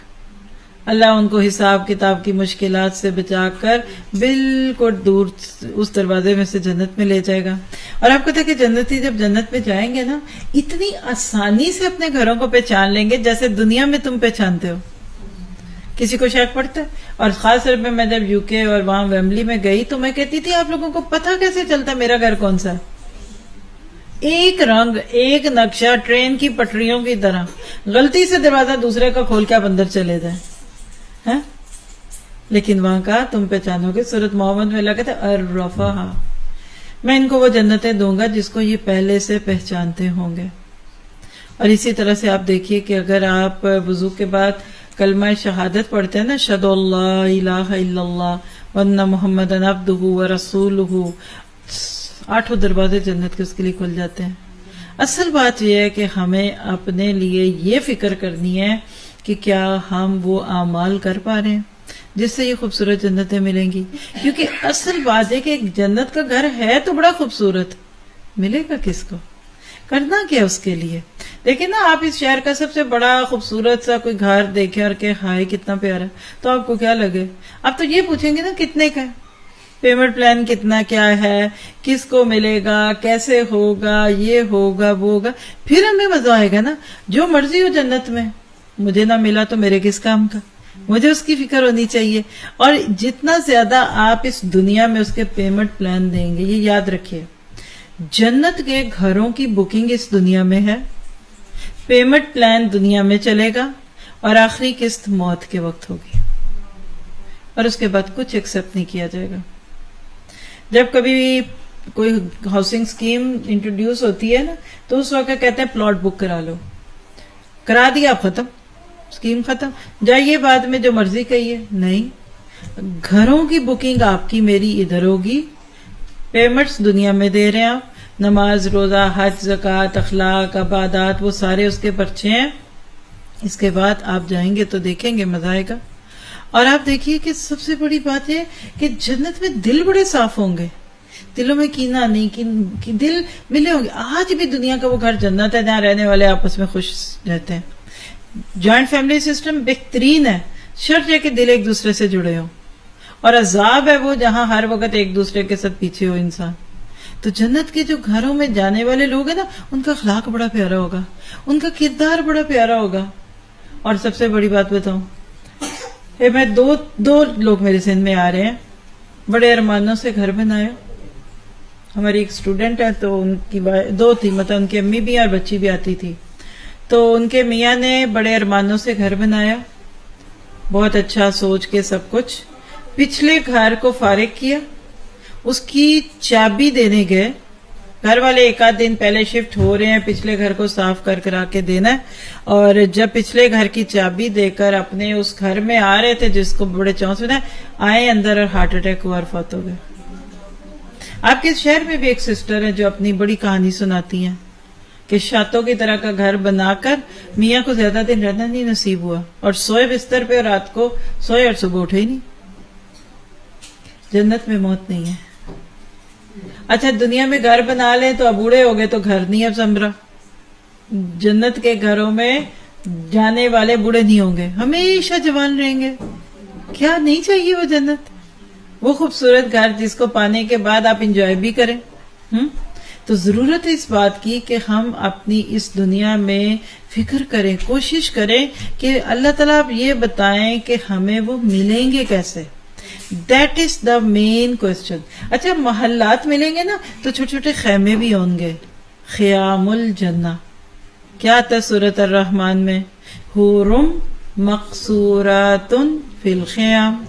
اللہ ان کو حساب کتاب کی مشکلات سے بچا کر بالکل دور اس دروازے میں سے جنت میں لے جائے گا. اور آپ کہتے ہیں کہ جنتی جب جنت میں جائیں گے نا، اتنی آسانی سے اپنے گھروں کو پہچان لیں گے جیسے دنیا میں تم پہچانتے ہو. کسی کو شک پڑتا ہے؟ اور خاص طور پہ میں جب یو کے اور وہاں ویمبلی میں گئی تو میں کہتی تھی آپ لوگوں کو پتہ کیسے چلتا میرا گھر کون سا ہے؟ ایک رنگ، ایک نقشہ، ٹرین کی پٹریوں کی طرح. غلطی سے دروازہ دوسرے کا کھول کے آپ اندر چلے جائیں، لیکن وہاں کا تم پہچانو گے. سورۃ محمد میں اللہ کہتا ہے الرفہ، میں ان کو وہ جنتیں دوں گا جس کو یہ پہلے سے پہچانتے ہوں گے. اور اسی طرح سے آپ دیکھیے کہ اگر آپ وضو کے بعد کلمہ شہادت پڑھتے ہیں نا، اشہد اللہ الہ الا اللہ وان محمد عبدہ ورسولہ، 8 دروازے جنت کے اس کے لیے کھل جاتے ہیں. اصل بات یہ ہے کہ ہمیں اپنے لیے یہ فکر کرنی ہے کہ کیا ہم وہ اعمال کر پا رہے ہیں جس سے یہ خوبصورت جنتیں ملیں گی. کیونکہ اصل بات ہے کہ ایک جنت کا گھر ہے تو بڑا خوبصورت، ملے گا کس کو؟ کرنا کیا اس کے لیے؟ دیکھیں نا، آپ اس شہر کا سب سے بڑا خوبصورت سا کوئی گھر دیکھیں اور کہ ہائے کتنا پیارا، تو آپ کو کیا لگے؟ آپ تو یہ پوچھیں گے نا کتنے کا ہے، پیمنٹ پلان کتنا، کیا ہے، کس کو ملے گا، کیسے ہوگا، یہ ہوگا، وہ ہوگا. پھر ہمیں مزہ آئے گا نا. جو مرضی ہو جنت میں، مجھے نہ ملا تو میرے کس کام کا، مجھے اس کی فکر ہونی چاہیے. اور جتنا زیادہ آپ اس دنیا میں اس کے پیمنٹ پلان دیں گے، یہ یاد رکھیے، جنت کے گھروں کی بکنگ اس دنیا میں ہے، پیمنٹ پلان دنیا میں چلے گا، اور آخری قسط موت کے وقت ہوگی، اور اس کے بعد کچھ ایکسپٹ نہیں کیا جائے گا. جب کبھی کوئی ہاؤسنگ سکیم انٹروڈیوس ہوتی ہے نا، تو اس وقت کہتے ہیں پلاٹ بک کرا لو، کرا دیا ختم، سکیم ختم، جائیے بعد میں جو مرضی کہیے. نہیں، گھروں کی بکنگ آپ کی میری ادھر ہوگی. پیمنٹس دنیا میں دے رہے ہیں آپ، نماز، روزہ، حج، زکوٰۃ، اخلاق، عبادات، وہ سارے اس کے پرچے ہیں. اس کے بعد آپ جائیں گے تو دیکھیں گے مزہ آئے گا. اور آپ دیکھیے کہ سب سے بڑی بات یہ کہ جنت میں دل بڑے صاف ہوں گے، دلوں میں کینہ نہیں، دل ملے ہوں گے. آج بھی دنیا کا وہ گھر جنت ہے جہاں رہنے والے آپس میں خوش رہتے ہیں. جوائنٹ فیملی سسٹم بہترین ہے، شرط ہے کہ دل ایک دوسرے سے جڑے ہوں. اور عذاب ہے وہ جہاں ہر وقت ایک دوسرے کے ساتھ پیچھے ہو انسان. تو جنت کے جو گھروں میں جانے والے لوگ ہیں نا، ان کا اخلاق بڑا پیارا ہوگا، ان کا کردار بڑا پیارا ہوگا. اور سب سے بڑی بات بتاؤں، میں دو لوگ میرے ذہن میں آ رہے ہیں، بڑے ارمانوں سے گھر بنایا. ہماری ایک اسٹوڈنٹ ہے، تو ان کی دو تھی، مطلب ان کی امی بھی اور بچی بھی آتی تھی. تو ان کے میاں نے بڑے ارمانوں سے گھر بنایا، بہت اچھا سوچ کے سب کچھ. پچھلے گھر کو فارغ کیا اس کی چابی دینے گئے. گھر والے ایک آدھ دن پہلے شفٹ ہو رہے ہیں, پچھلے گھر کو صاف کرا کے دینا ہے, اور جب پچھلے گھر کی چابی دے کر اپنے اس گھر میں آ رہے تھے جس کو بڑے چونس میں آئے اندر, اور ہارٹ اٹیک ہوا اور فوت ہو گئے. آپ کے شہر میں بھی ایک سسٹر ہے جو اپنی بڑی کہانی سناتی ہیں کہ شاتوں کی طرح کا گھر بنا کر میاں کو زیادہ دن رہنا نہیں نصیب ہوا, اور سوئے بستر پہ اور رات کو سوئے اور صبح اٹھے ہی نہیں. جنت میں موت نہیں ہے. اچھا دنیا میں گھر بنا لیں تو اب بوڑھے ہو گئے تو گھر نہیں اب سنبھرا. جنت کے گھروں میں جانے والے بوڑھے نہیں ہوں گے, ہمیشہ جوان رہیں گے. کیا نہیں چاہیے وہ جنت, وہ خوبصورت گھر جس کو پانے کے بعد آپ انجوائے بھی کریں. تو ضرورت ہے اس بات کی کہ ہم اپنی اس دنیا میں فکر کریں, کوشش کریں کہ اللہ تعالیٰ آپ یہ بتائیں کہ ہمیں وہ ملیں گے کیسے. That is the main question. اچھا محلات ملیں گے نا تو چھوٹے چھوٹے خیمے بھی ہوں گے. خیام الجنہ کیا آتا ہے سورۃ الرحمن میں, حورم مقصورات فی الخیام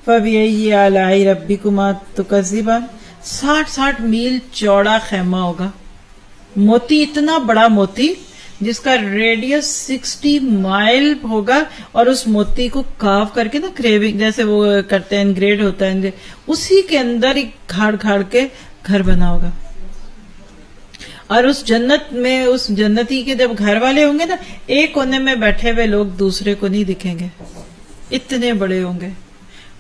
فبأی آلاء ربکما تکذبان. 60 میل چوڑا خیمہ ہوگا, موتی, اتنا بڑا موتی جس کا ریڈیس 60 مائل ہوگا, اور اس موتی کو کاو کر کے نا کریونگ جیسے وہ کرتے ہیں, انگریڈ ہوتا ہے, اسی کے اندر ایک گھاڑ کے گھر بنا ہوگا. اور اس جنت میں اس جنتی کے جب گھر والے ہوں گے نا, ایک کونے میں بیٹھے ہوئے لوگ دوسرے کو نہیں دکھیں گے, اتنے بڑے ہوں گے,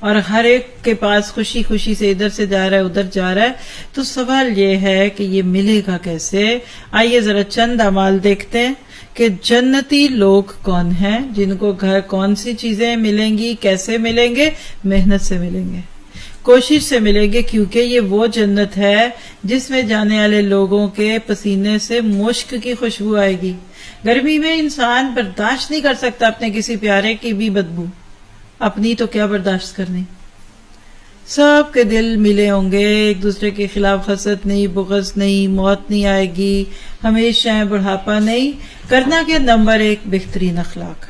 اور ہر ایک کے پاس خوشی خوشی سے ادھر سے جا رہا ہے ادھر جا رہا ہے. تو سوال یہ ہے کہ یہ ملے گا کیسے. آئیے ذرا چند اعمال دیکھتے ہیں کہ جنتی لوگ کون ہیں, جن کو گھر کون سی چیزیں ملیں گی, کیسے ملیں گے. محنت سے ملیں گے, کوشش سے ملیں گے, کیونکہ یہ وہ جنت ہے جس میں جانے والے لوگوں کے پسینے سے مشک کی خوشبو آئے گی. گرمی میں انسان برداشت نہیں کر سکتا اپنے کسی پیارے کی بھی بدبو, اپنی تو کیا برداشت کرنی. سب کے دل ملے ہوں گے, ایک دوسرے کے خلاف حسد نہیں, بغض نہیں, موت نہیں آئے گی, ہمیشہ بڑھاپا نہیں. کرنا کیا, نمبر 1 بہترین اخلاق.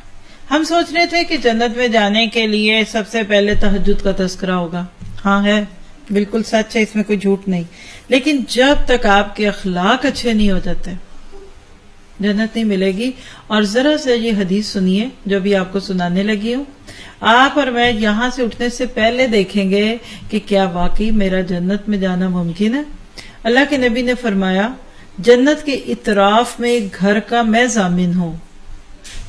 ہم سوچ رہے تھے کہ جنت میں جانے کے لیے سب سے پہلے تہجد کا تذکرہ ہوگا. ہاں ہے, بالکل سچ ہے, اس میں کوئی جھوٹ نہیں. لیکن جب تک آپ کے اخلاق اچھے نہیں ہو جاتے جنت نہیں ملے گی. اور ذرا سے یہ حدیث سنیے جو بھی آپ کو سنانے لگی ہوں. آپ اور میں یہاں سے اٹھنے سے پہلے دیکھیں گے کہ کیا واقعی میرا جنت میں جانا ممکن ہے. اللہ کے نبی نے فرمایا, جنت کے اطراف میں ایک گھر کا میں ضامن ہوں.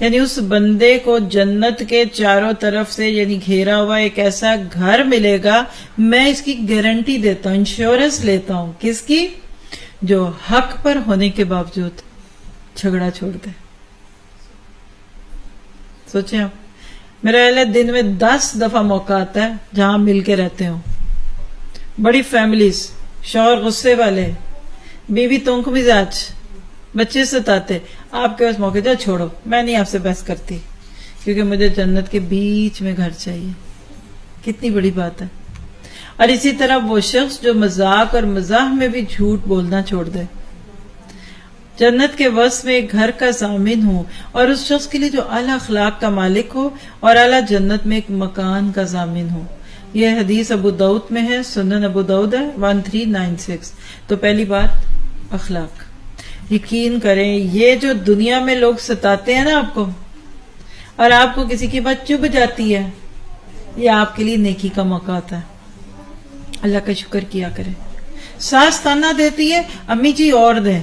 یعنی اس بندے کو جنت کے چاروں طرف سے یعنی گھیرا ہوا ایک ایسا گھر ملے گا, میں اس کی گارنٹی دیتا ہوں, انشورنس لیتا ہوں. کس کی؟ جو حق پر ہونے کے باوجود جھگڑا چھوڑ دے. سوچیں آپ, میرا دن میں 10 دفعہ موقع آتا ہے جہاں مل کے رہتے ہوں. بڑی فیملیز, شوہر غصے والے, بیوی تونک مزاج, بچے ستاتے, آپ کے پاس موقع جا چھوڑو, میں نہیں آپ سے بحث کرتی کیونکہ مجھے جنت کے بیچ میں گھر چاہیے. کتنی بڑی بات ہے. اور اسی طرح وہ شخص جو مذاق اور مزاح میں بھی جھوٹ بولنا چھوڑ دے, جنت کے وسط میں ایک گھر کا ضامن ہو, اور اس شخص کے لیے جو اعلیٰ اخلاق کا مالک ہو اور اعلیٰ جنت میں ایک مکان کا ضامن ہو. یہ حدیث ابو داؤد میں ہے, سنن ابو داؤد ہے 1396. تو پہلی بات اخلاق. یقین کریں یہ جو دنیا میں لوگ ستاتے ہیں نا آپ کو, اور آپ کو کسی کی بات چبھ جاتی ہے, یہ آپ کے لیے نیکی کا موقع ہوتا ہے. اللہ کا شکر کیا کریں. ساس تانا دیتی ہے, امی جی اور دیں,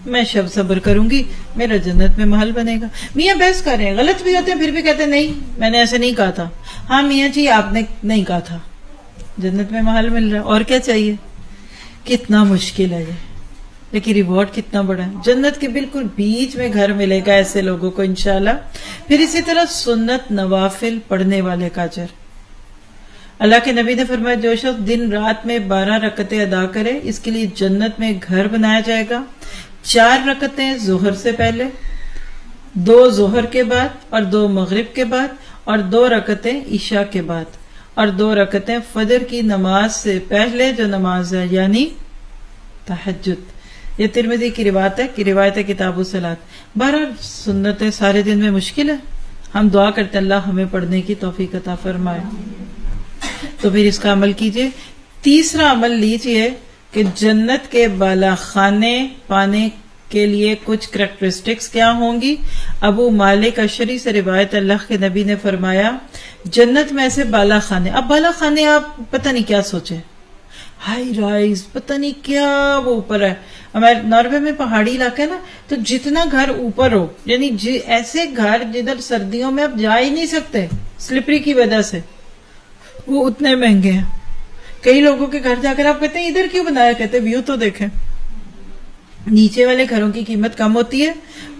میں شب صبر کروں گی, میرا جنت میں محل بنے گا. میاں بحث کر رہے ہیں, غلط بھی ہوتے ہیں, پھر بھی کہتے ہیں نہیں میں نے ایسے نہیں کہا تھا. ہاں میاں جی آپ نے نہیں کہا تھا, جنت میں محل مل رہا ہے, اور کیا چاہیے. کتنا مشکل ہے یہ, لیکن ریوارڈ کتنا بڑا ہے. جنت کے بالکل بیچ میں گھر ملے گا ایسے لوگوں کو انشاءاللہ. پھر اسی طرح سنت نوافل پڑھنے والے کا اجر. اللہ کے نبی نے فرمایا, جو شخص دن رات میں 12 رکعتیں ادا کرے اس کے لیے جنت میں گھر بنایا جائے گا. 4 رکعتیں ظہر سے پہلے, 2 ظہر کے بعد اور 2 مغرب کے بعد, اور 2 رکعتیں عشاء کے بعد, اور 2 رکعتیں فجر کی نماز سے پہلے جو نماز ہے یعنی تہجد. یہ ترمذی کی روایت ہے, روایت ہے کتاب الصلاۃ. 12 سنتیں سارے دن میں مشکل ہے. ہم دعا کرتے ہیں اللہ ہمیں پڑھنے کی توفیق عطا فرمائے. تو پھر اس کا عمل کیجئے. تیسرا عمل لیجئے کہ جنت کے بالا خانے پانے کے لیے کچھ کریکٹرسٹکس کیا ہوں گی. ابو مالک اشعری سے روایت اللہ کے نبی نے فرمایا جنت میں ایسے بالا خانے. اب بالا خانے آپ پتہ نہیں کیا سوچے, ہائی رائز پتہ نہیں کیا وہ اوپر ہے. ہمارے ناروے میں پہاڑی علاقہ ہے نا, تو جتنا گھر اوپر ہو, یعنی ایسے گھر جدھر سردیوں میں آپ جا ہی نہیں سکتے سلپری کی وجہ سے, وہ اتنے مہنگے ہیں. کئی لوگوں کے گھر جا کر آپ کہتے ہیں ادھر کیوں بنایا, کہتے ویو تو دیکھیں. نیچے والے گھروں کی قیمت کم ہوتی ہے,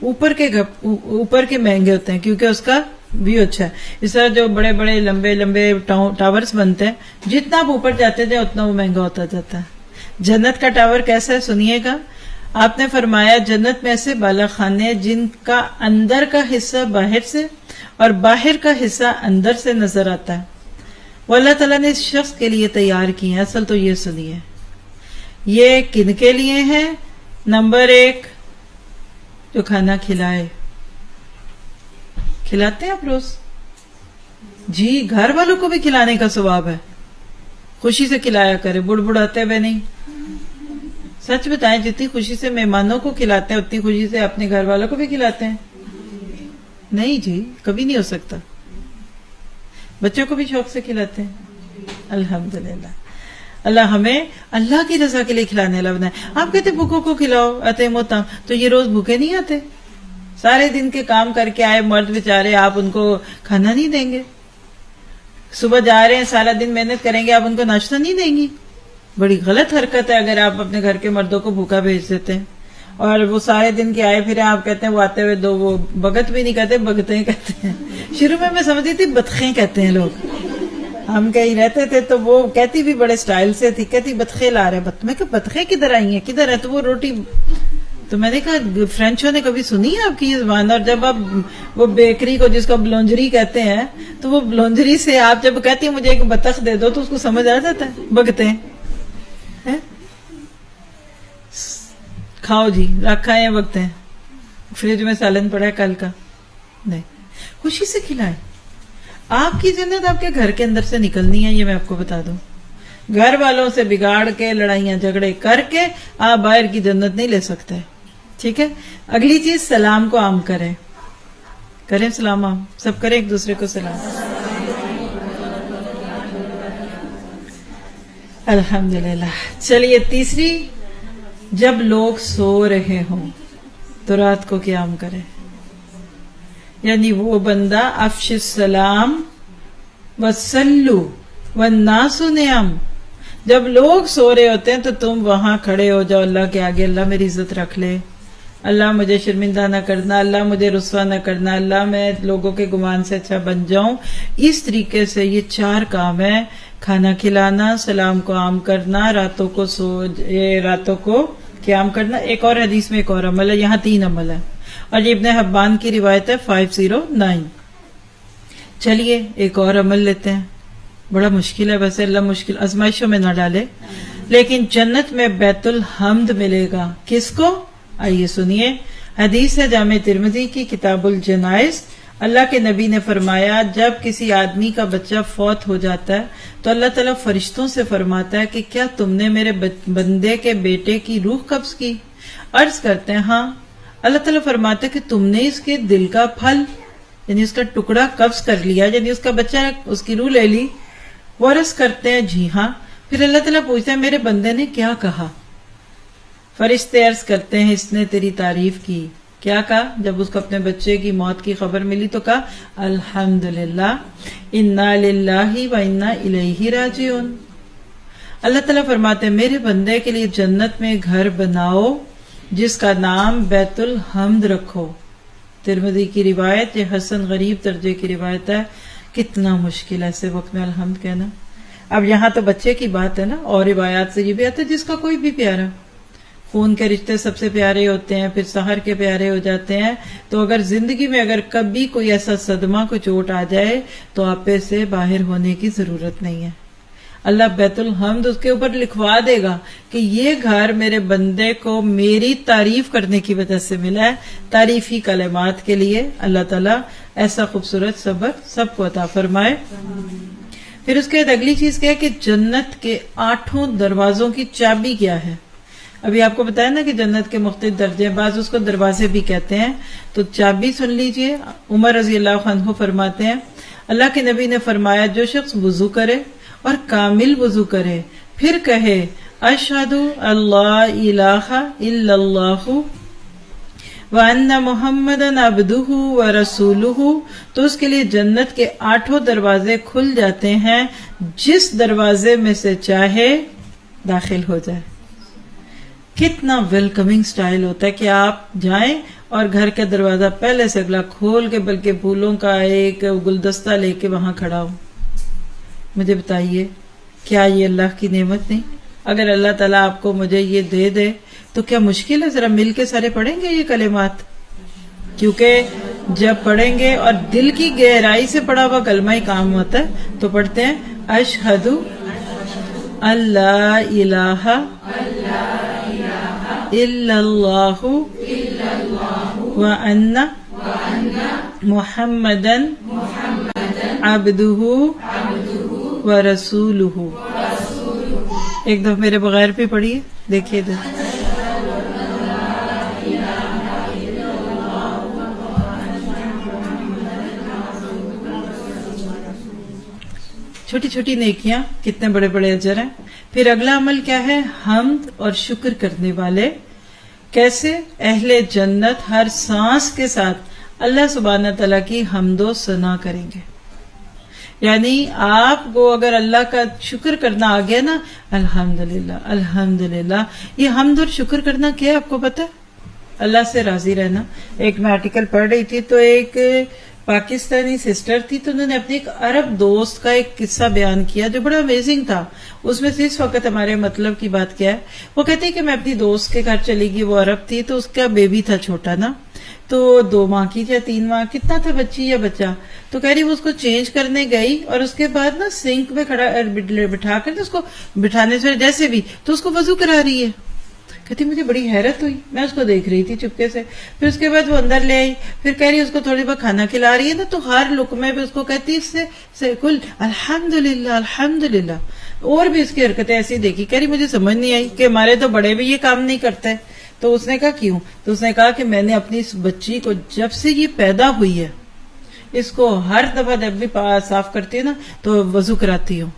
اوپر کے مہنگے ہوتے ہیں کیونکہ اس کا ویو اچھا ہے. اس طرح جو بڑے بڑے لمبے لمبے ٹاورز بنتے ہیں, جتنا آپ اوپر جاتے جائیں اتنا وہ مہنگا ہوتا جاتا ہے. جنت کا ٹاور کیسا ہے سنیے گا. آپ نے فرمایا جنت میں ایسے بالا خانے جن کا اندر کا حصہ باہر سے اور باہر کا حصہ اندر سے نظر آتا ہے, وہ اللہ تعالیٰ نے اس شخص کے لیے تیار کی ہیں. اصل تو یہ سنیے, یہ کن کے لیے ہیں. نمبر 1, جو کھانا کھلائے. کھلاتے ہیں آپ روز؟ جی, گھر والوں کو بھی کھلانے کا ثواب ہے. خوشی سے کھلایا کرے, بڑبڑاتے ہوئے نہیں. سچ بتائیں, جتنی خوشی سے مہمانوں کو کھلاتے ہیں اتنی خوشی سے اپنے گھر والوں کو بھی کھلاتے ہیں؟ نہیں جی, کبھی نہیں ہو سکتا. بچوں کو بھی شوق سے کھلاتے ہیں. الحمدللہ, اللہ ہمیں اللہ کی رضا کے لیے کھلانے والا بنائے. آپ کہتے بھوکوں کو کھلاؤ, آتے موتام, تو یہ روز بھوکے نہیں آتے. سارے دن کے کام کر کے آئے مرد بیچارے, آپ ان کو کھانا نہیں دیں گے. صبح جا رہے ہیں, سارا دن محنت کریں گے, آپ ان کو ناشتہ نہیں دیں گی. بڑی غلط حرکت ہے اگر آپ اپنے گھر کے مردوں کو بھوکا بھیج دیتے ہیں. اور وہ سارے دن کے آئے پھر آپ کہتے ہیں وہ آتے ہوئے دو, وہ بگت بھی نہیں کہتے, بگتے کہتے ہیں. شروع میں سمجھتی تھی بطخیں کہتے ہیں لوگ, ہم کہیں رہتے تھے تو وہ کہتی بھی بڑے سٹائل سے تھی, کہتی بطخیں لا رہے. میں کہ بطخیں کدھر آئی ہیں, کدھر ہے؟ تو وہ روٹی. تو میں نے کہا فرینچوں نے کبھی سنی ہے آپ کی یہ زبان؟ اور جب آپ وہ بیکری کو جس کو بلونجری کہتے ہیں, تو وہ بلونجری سے آپ جب کہتی ہیں مجھے ایک بطخ دے دو تو اس کو سمجھ آ جاتا ہے بگتے ہیں. کھاؤ جی, رکھا ہے بگتے ہیں. فریج میں سالن پڑا ہے کل کا, نہیں, خوشی سے کھلائیں. آپ کی جنت آپ کے گھر کے اندر سے نکلنی ہے, یہ میں آپ کو بتا دوں. گھر والوں سے بگاڑ کے لڑائیاں جھگڑے کر کے آپ باہر کی جنت نہیں لے سکتے. ٹھیک ہے. اگلی چیز, سلام کو عام کریں. کریں سلام عام, سب کریں ایک دوسرے کو سلام. الحمدللہ. چلیے تیسری, جب لوگ سو رہے ہوں تو رات کو قیام کریں. یعنی وہ بندہ افش السلام وسلو والناس نعم. جب لوگ سو رہے ہوتے ہیں تو تم وہاں کھڑے ہو جاؤ اللہ کے آگے, اللہ میری عزت رکھ لے, اللہ مجھے شرمندہ نہ کرنا, اللہ مجھے رسوا نہ کرنا, اللہ میں لوگوں کے گمان سے اچھا بن جاؤں. اس طریقے سے یہ 4 کام ہیں, کھانا کھلانا, سلام کو عام کرنا, راتوں کو قیام کرنا. ایک اور حدیث میں ایک اور عمل ہے, یہاں 3 عمل ہے, اور یہ ابن حبان کی روایت ہے 509. چلیے ایک اور عمل لیتے ہیں, بڑا مشکل ہے ویسے, اللہ مشکل آزمائشوں میں نہ ڈالے. لیکن جنت میں بیت الحمد ملے گا. کس کو؟ آئیے سنیے. حدیث ہے جامع ترمذی کی کتاب الجنائز. اللہ کے نبی نے فرمایا جب کسی آدمی کا بچہ فوت ہو جاتا ہے تو اللہ تعالیٰ فرشتوں سے فرماتا ہے کہ کیا تم نے میرے بندے کے بیٹے کی روح قبض کی؟ عرض کرتے ہیں ہاں. اللہ تعالیٰ فرماتا ہے کہ تم نے اس کے دل کا پھل, یعنی اس کا ٹکڑا قبض کر لیا, یعنی اس کا بچہ اس کی روح لے لی. وہ عرض کرتے ہیں جی ہاں. پھر اللہ تعالیٰ پوچھتے ہیں میرے بندے نے کیا کہا؟ فرشتے عرض کرتے ہیں اس نے تیری تعریف کی. کیا کہا؟ جب اس کو اپنے بچے کی موت کی خبر ملی تو کہا الحمدللہ انا للہ و انا الیہ راجعون. اللہ تعالیٰ فرماتے ہیں میرے بندے کے لیے جنت میں گھر بناؤ جس کا نام بیت الحمد رکھو. ترمذی کی روایت, یہ حسن غریب درجے کی روایت ہے. کتنا مشکل ہے ایسے وقت میں الحمد کہنا. اب یہاں تو بچے کی بات ہے نا, اور روایات سے یہ بھی آتا ہے جس کا کوئی بھی پیارا. خون کے رشتے سب سے پیارے ہوتے ہیں, پھر سحر کے پیارے ہو جاتے ہیں. تو اگر زندگی میں اگر کبھی کوئی ایسا صدمہ کو چوٹ آ جائے تو آپے سے باہر ہونے کی ضرورت نہیں ہے. اللہ بیت الحمد اس کے اوپر لکھوا دے گا کہ یہ گھر میرے بندے کو میری تعریف کرنے کی وجہ سے ملا ہے. تعریفی کلمات کے لیے اللہ تعالیٰ ایسا خوبصورت سبق سب کو عطا فرمائے. پھر اس کے بعد اگلی چیز کیا ہے کہ جنت کے 8 دروازوں کی چابی کیا ہے. ابھی آپ کو بتایا نا کہ جنت کے مختلف درجے ہیں، بعض اس کو دروازے بھی کہتے ہیں. تو چابی سن لیجئے. عمر رضی اللہ عنہ فرماتے ہیں اللہ کے نبی نے فرمایا جو شخص وضو کرے اور کامل وضو کرے پھر کہے اشہد اللہ الہ الا اللہ وَأَنَّ مُحَمَّدًا عَبْدُهُ وَرَسُولُهُ، تو اس کے لیے جنت کے 8 دروازے کھل جاتے ہیں، جس دروازے میں سے چاہے داخل ہو جائے. کتنا ویلکمنگ سٹائل ہوتا ہے کہ آپ جائیں اور گھر کا دروازہ پہلے سے اگلا کھول کے بلکہ پھولوں کا ایک گلدستہ لے کے وہاں کھڑا ہو. مجھے بتائیے کیا یہ اللہ کی نعمت نہیں؟ اگر اللہ تعالیٰ آپ کو مجھے یہ دے دے تو کیا مشکل ہے؟ ذرا مل کے سارے پڑھیں گے یہ کلمات، کیونکہ جب پڑھیں گے اور دل کی گہرائی سے پڑھا ہوا کلمہ ہی کام ہوتا ہے. تو پڑھتے ہیں اشہد اللہ الہ الا اللہ وان محمدا عبدہ ورسولہ. ایک دفعہ میرے بغیر بھی پڑھیے، دیکھیے ادھر. چھوٹی چھوٹی نیکیاں کتنے بڑے بڑے اجر ہیں. پھر اگلا عمل کیا ہے؟ حمد اور شکر کرنے والے. کیسے؟ اہل جنت ہر سانس کے ساتھ اللہ سبحانہ تعالیٰ کی حمد و ثنا کریں گے. یعنی آپ کو اگر اللہ کا شکر کرنا آ گیا نا، الحمدللہ الحمدللہ. یہ حمد اور شکر کرنا کیا ہے آپ کو پتا ہے؟ اللہ سے راضی رہنا. ایک میں آرٹیکل پڑھ رہی تھی تو ایک پاکستانی سسٹر تھی، تو انہوں نے اپنے ایک عرب دوست کا ایک قصہ بیان کیا جو بڑا امیزنگ تھا. اس میں سے اس وقت ہمارے مطلب کی بات کیا ہے، وہ کہتی کہ میں اپنی دوست کے گھر چلی گئی، وہ عرب تھی، تو اس کا بیبی تھا چھوٹا نا، تو 2 ماہ کی یا 3 ماہ کتنا تھا بچی یا بچہ. تو کہہ رہی وہ اس کو چینج کرنے گئی اور اس کے بعد نا سنک میں کھڑا بٹھا کر اس کو بٹھانے سے جیسے بھی تو اس کو وضو کرا رہی ہے. کہتی مجھے بڑی حیرت ہوئی، میں اس کو دیکھ رہی تھی چپکے سے. پھر اس کے بعد وہ اندر لے آئی، پھر کہہ رہی اس کو تھوڑی بہت کھانا کھلا رہی ہے نا، تو ہر لقمے پہ اس کو کہتی اس سے کل الحمدللہ الحمدللہ. اور بھی اس کی حرکتیں ایسی دیکھی. کہہ رہی مجھے سمجھ نہیں آئی کہ ہمارے تو بڑے بھی یہ کام نہیں کرتے. تو اس نے کہا کیوں؟ تو اس نے کہا کہ میں نے اپنی اس بچی کو جب سے یہ پیدا ہوئی ہے اس کو ہر دفعہ جب بھی صاف کرتی ہے نا تو وضو کراتی ہوں،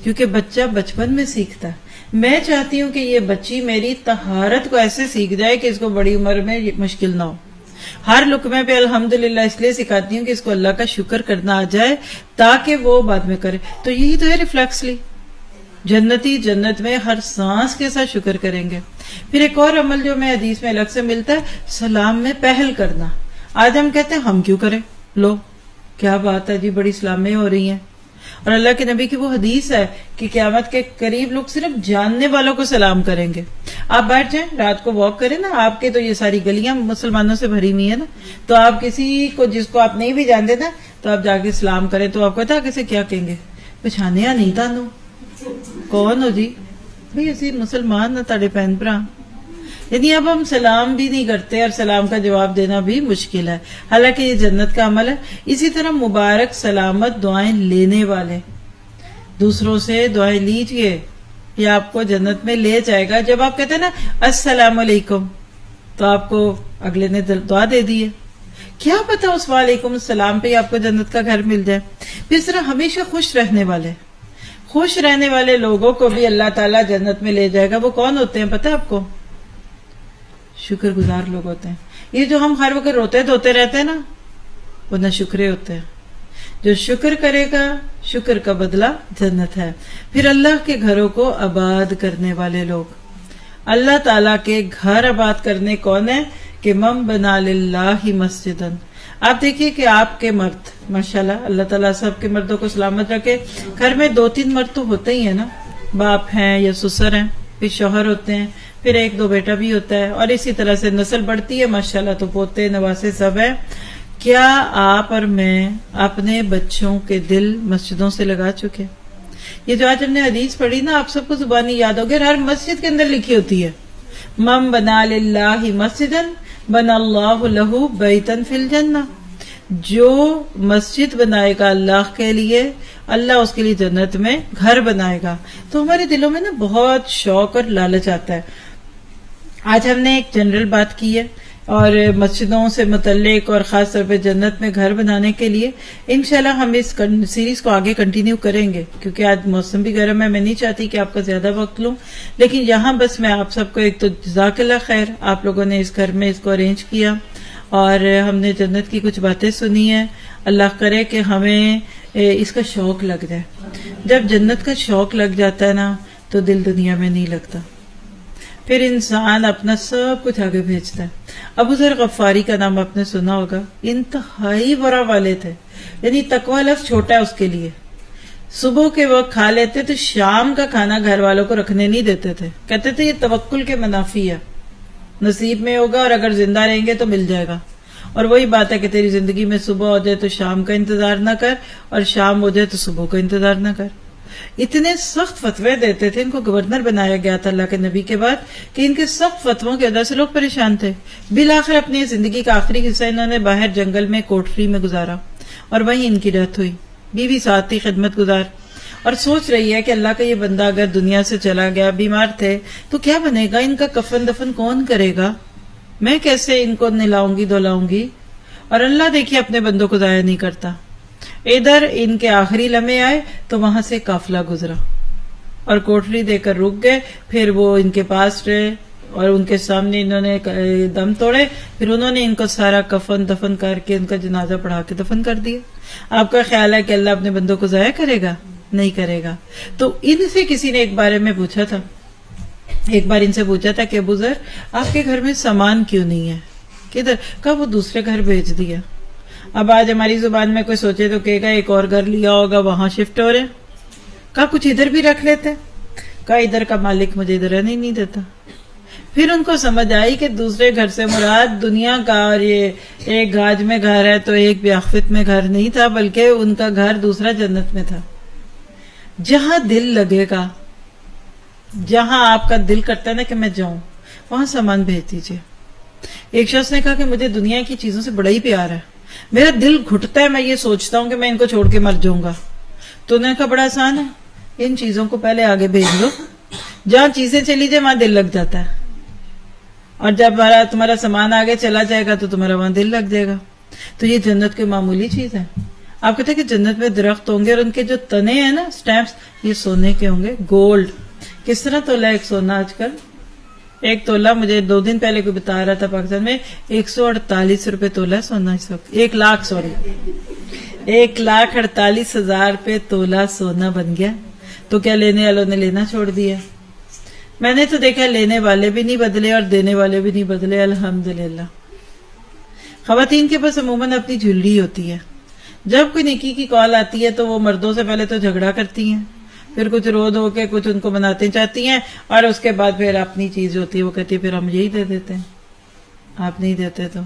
کیونکہ بچہ بچپن میں سیکھتا ہے. میں چاہتی ہوں کہ یہ بچی میری طہارت کو ایسے سیکھ جائے کہ اس کو بڑی عمر میں مشکل نہ ہو. ہر لقمے پہ الحمدللہ اس لیے سکھاتی ہوں کہ اس کو اللہ کا شکر کرنا آ جائے تاکہ وہ بعد میں کرے. تو یہی تو ہے ریفلیکسلی. جنتی جنت میں ہر سانس کے ساتھ شکر کریں گے. پھر ایک اور عمل جو میں حدیث میں الگ سے ملتا ہے، سلام میں پہل کرنا. آج ہم کہتے ہیں ہم کیوں کریں، لو کیا بات ہے جی، بڑی سلامیں ہو رہی ہیں. اور اللہ کے نبی کی وہ حدیث ہے کہ قیامت کے قریب لوگ صرف جاننے والوں کو سلام کریں گے. آپ بیٹھ جائیں رات کو واک کریں نا، آپ کے تو یہ ساری گلیاں مسلمانوں سے بھری ہوئی ہیں نا، تو آپ کسی کو جس کو آپ نہیں بھی جانتے نا تو آپ جا کے سلام کریں تو آپ کو پتا کیسے کیا کہیں گے؟ پچھانے نہیں تانوں کون ہو جی؟ بھئی اسی مسلمان نہ تاڑے پہن پرا. یعنی اب ہم سلام بھی نہیں کرتے اور سلام کا جواب دینا بھی مشکل ہے، حالانکہ یہ جنت کا عمل ہے. اسی طرح مبارک سلامت دعائیں لینے والے، دوسروں سے دعائیں لیجئے، یہ آپ کو جنت میں لے جائے گا. جب آپ کہتے ہیں نا السلام علیکم تو آپ کو اگلے نے دعا دے دی ہے، کیا پتا اس وعلیکم السلام پہ آپ کو جنت کا گھر مل جائے. پھر اس طرح ہمیشہ خوش رہنے والے، خوش رہنے والے لوگوں کو بھی اللہ تعالیٰ جنت میں لے جائے گا. وہ کون ہوتے ہیں پتہ آپ کو؟ شکر گزار لوگ ہوتے ہیں. یہ جو ہم ہر وقت روتے دھوتے رہتے ہیں نا، وہ نہ شکرے ہوتے ہیں. جو شکر کرے گا شکر کا بدلہ جنت ہے. پھر اللہ کے گھروں کو آباد کرنے والے لوگ. اللہ تعالیٰ کے گھر آباد کرنے کون ہے؟ کہ من بنا للہ مسجدن. آپ دیکھیے کہ آپ کے مرد ماشاءاللہ اللہ تعالیٰ سب کے مردوں کو سلامت رکھے. گھر میں 2-3 مرد تو ہوتے ہی ہیں نا، باپ ہیں یا سسر ہیں، پھر شوہر ہوتے ہیں، پھر 1-2 بیٹا بھی ہوتا ہے، اور اسی طرح سے نسل بڑھتی ہے ماشاءاللہ، تو پوتے نواسے سب ہیں. کیا آپ اور میں اپنے بچوں کے دل مسجدوں سے لگا چکے؟ یہ جو آج ہم نے حدیث پڑھی نا، آپ سب کو زبانی یاد ہوگی، ہر مسجد کے اندر لکھی ہوتی ہے من بنا للہ مسجدن بنا اللہ لہ بیتن فی الجنہ. جو مسجد بنائے گا اللہ کے لیے اللہ اس کے لیے جنت میں گھر بنائے گا. تو ہمارے دلوں میں نا بہت شوق اور لالچ آتا ہے. آج ہم نے ایک جنرل بات کی ہے اور مسجدوں سے متعلق اور خاص طور پہ جنت میں گھر بنانے کے لیے انشاءاللہ ہم اس سیریز کو آگے کنٹینیو کریں گے، کیونکہ آج موسم بھی گرم ہے. میں نہیں چاہتی کہ آپ کا زیادہ وقت لوں، لیکن یہاں بس میں آپ سب کو ایک تو جزاک اللہ خیر، آپ لوگوں نے اس گھر میں اس کو ارینج کیا اور ہم نے جنت کی کچھ باتیں سنی ہیں. اللہ کرے کہ ہمیں اس کا شوق لگ جائے. جب جنت کا شوق لگ جاتا ہے نا تو دل دنیا میں نہیں لگتا، پھر انسان اپنا سب کچھ آگے بھیجتا ہے. ابو ذر غفاری کا نام آپ نے سنا ہوگا، انتہائی برا والے تھے، یعنی تقوی لفظ چھوٹا ہے اس کے لیے. صبح کے وقت کھا لیتے تو شام کا کھانا گھر والوں کو رکھنے نہیں دیتے تھے. کہتے تھے یہ توکل کے منافی ہے، نصیب میں ہوگا اور اگر زندہ رہیں گے تو مل جائے گا. اور وہی بات ہے کہ تیری زندگی میں صبح ہو جائے تو شام کا انتظار نہ کر اور شام ہو جائے تو صبح کا انتظار نہ کر. اتنے سخت فتوے دیتے تھے. ان کو گورنر بنایا گیا تھا اللہ کے نبی کے بعد کہ ان کے سخت فتووں کی وجہ سے لوگ پریشان تھے. بالآخر اپنی زندگی کا آخری حصہ انہوں نے باہر جنگل میں کوٹری میں گزارا اور وہیں ان کی ڈیتھ ہوئی. بیوی ساتھ تھی خدمت گزار اور سوچ رہی ہے کہ اللہ کا یہ بندہ اگر دنیا سے چلا گیا، بیمار تھے تو کیا بنے گا، ان کا کفن دفن کون کرے گا، میں کیسے ان کو نلاؤں گی دھلاؤں گی. اور اللہ دیکھیے اپنے بندوں کو ضائع نہیں کرتا. ادھر ان کے آخری لمحے آئے تو وہاں سے قافلہ گزرا اور کوٹری دے کر رک گئے. پھر وہ ان کے پاس رہے اور ان کے سامنے انہوں نے دم توڑے. پھر انہوں نے ان کو سارا کفن دفن کر کے ان کا جنازہ پڑھا کے دفن کر دیا. آپ کا خیال ہے کہ اللہ اپنے بندوں کو ضائع کرے گا؟ نہیں کرے گا. تو ان سے کسی نے ایک بارے میں پوچھا تھا، ایک بار ان سے پوچھا تھا کہ ابو ذر آپ کے گھر میں سامان کیوں نہیں ہے، کدھر؟ کہا وہ دوسرے گھر بھیج دیا. اب آج ہماری زبان میں کوئی سوچے تو کہے گا ایک اور گھر لیا ہوگا وہاں شفٹ ہو رہے. کہا کچھ ادھر بھی رکھ لیتے. کہا ادھر کا مالک مجھے ادھر رہنے نہیں دیتا. پھر ان کو سمجھ آئی کہ دوسرے گھر سے مراد دنیا کا، اور یہ ایک گاج میں گھر ہے تو ایک بیاخت میں گھر نہیں تھا، بلکہ ان کا گھر دوسرا جنت میں تھا. جہاں دل لگے گا، جہاں آپ کا دل کرتا ہے نا کہ میں جاؤں، وہاں سامان بھیج دیجیے. ایک شخص نے کہا کہ مجھے دنیا کی چیزوں سے بڑا ہی پیار ہے، میرا دل گھٹتا ہے، میں یہ سوچتا ہوں کہ میں ان کو چھوڑ کے مر جاؤں گا. تو انہوں نے کہا بڑا آسان ہے، ان چیزوں کو پہلے آگے بھیج دو. جہاں چیزیں چلی جائے وہاں دل لگ جاتا ہے، اور جب تمہارا سامان آگے چلا جائے گا تو تمہارا وہاں دل لگ جائے گا. تو یہ جنت کی معمولی چیز ہے. آپ کہتے ہیں کہ جنت میں درخت ہوں گے اور ان کے جو تنے ہیں نا سٹیمپس، یہ سونے کے ہوں گے، گولڈ. کس طرح تولہ ایک سونا آج کل؟ ایک تولہ مجھے 2 دن پہلے کوئی بتا رہا تھا پاکستان میں 148 روپے تولہ سونا اس وقت. 1 لاکھ 1,48,000 روپے تولہ سونا بن گیا. تو کیا لینے والوں نے لینا چھوڑ دیا؟ میں نے تو دیکھا لینے والے بھی نہیں بدلے اور دینے والے بھی نہیں بدلے، الحمدللہ. خواتین کے پاس عموماً اپنی جھلی ہوتی ہے. جب کوئی نیکی کی کال آتی ہے تو وہ مردوں سے پہلے تو جھگڑا کرتی ہیں، پھر کچھ رو دھو کے کچھ ان کو مناتے چاہتی ہیں، اور اس کے بعد پھر اپنی چیز ہوتی ہے وہ کہتی ہے پھر ہم یہی دے دیتے ہیں. آپ نہیں دیتے تو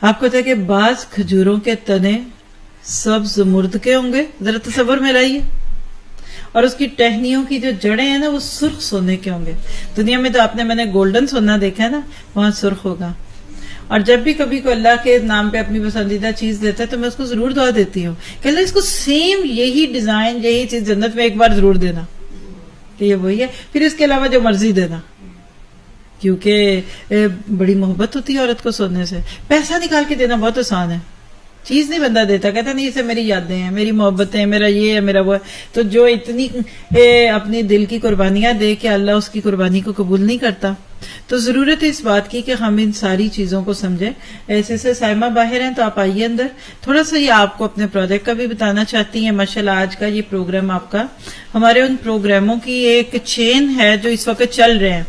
آپ کو کہ بعض کھجوروں کے تنے سبز مرد کے ہوں گے، ذرا تصور میں لائیے، اور اس کی ٹہنیوں کی جو جڑیں ہیں نا وہ سرخ سونے کے ہوں گے. دنیا میں تو آپ نے میں نے گولڈن سونا دیکھا ہے نا، وہاں سرخ ہوگا. اور جب بھی کبھی کوئی اللہ کے نام پہ اپنی پسندیدہ چیز دیتا ہے تو میں اس کو ضرور دعا دیتی ہوں کہ اللہ اس کو سیم یہی ڈیزائن یہی چیز جنت میں ایک بار ضرور دینا کہ یہ وہی ہے، پھر اس کے علاوہ جو مرضی دینا. کیونکہ بڑی محبت ہوتی ہے عورت کو سونے سے. پیسہ نکال کے دینا بہت آسان ہے، چیز نہیں بندہ دیتا، کہتا نہیں اسے میری یادیں ہیں، میری محبتیں ہیں، میرا یہ ہے، میرا وہ ہے. تو جو اتنی اپنی دل کی قربانیاں دے کہ اللہ اس کی قربانی کو قبول نہیں کرتا. تو ضرورت ہے اس بات کی کہ ہم ان ساری چیزوں کو سمجھیں. ایسے سے سائمہ باہر ہیں تو آپ آئیے اندر. تھوڑا سا یہ آپ کو اپنے پروجیکٹ کا بھی بتانا چاہتی ہیں. ماشاءاللہ آج کا یہ پروگرام آپ کا ہمارے ان پروگراموں کی ایک چین ہے جو اس وقت چل رہے ہیں.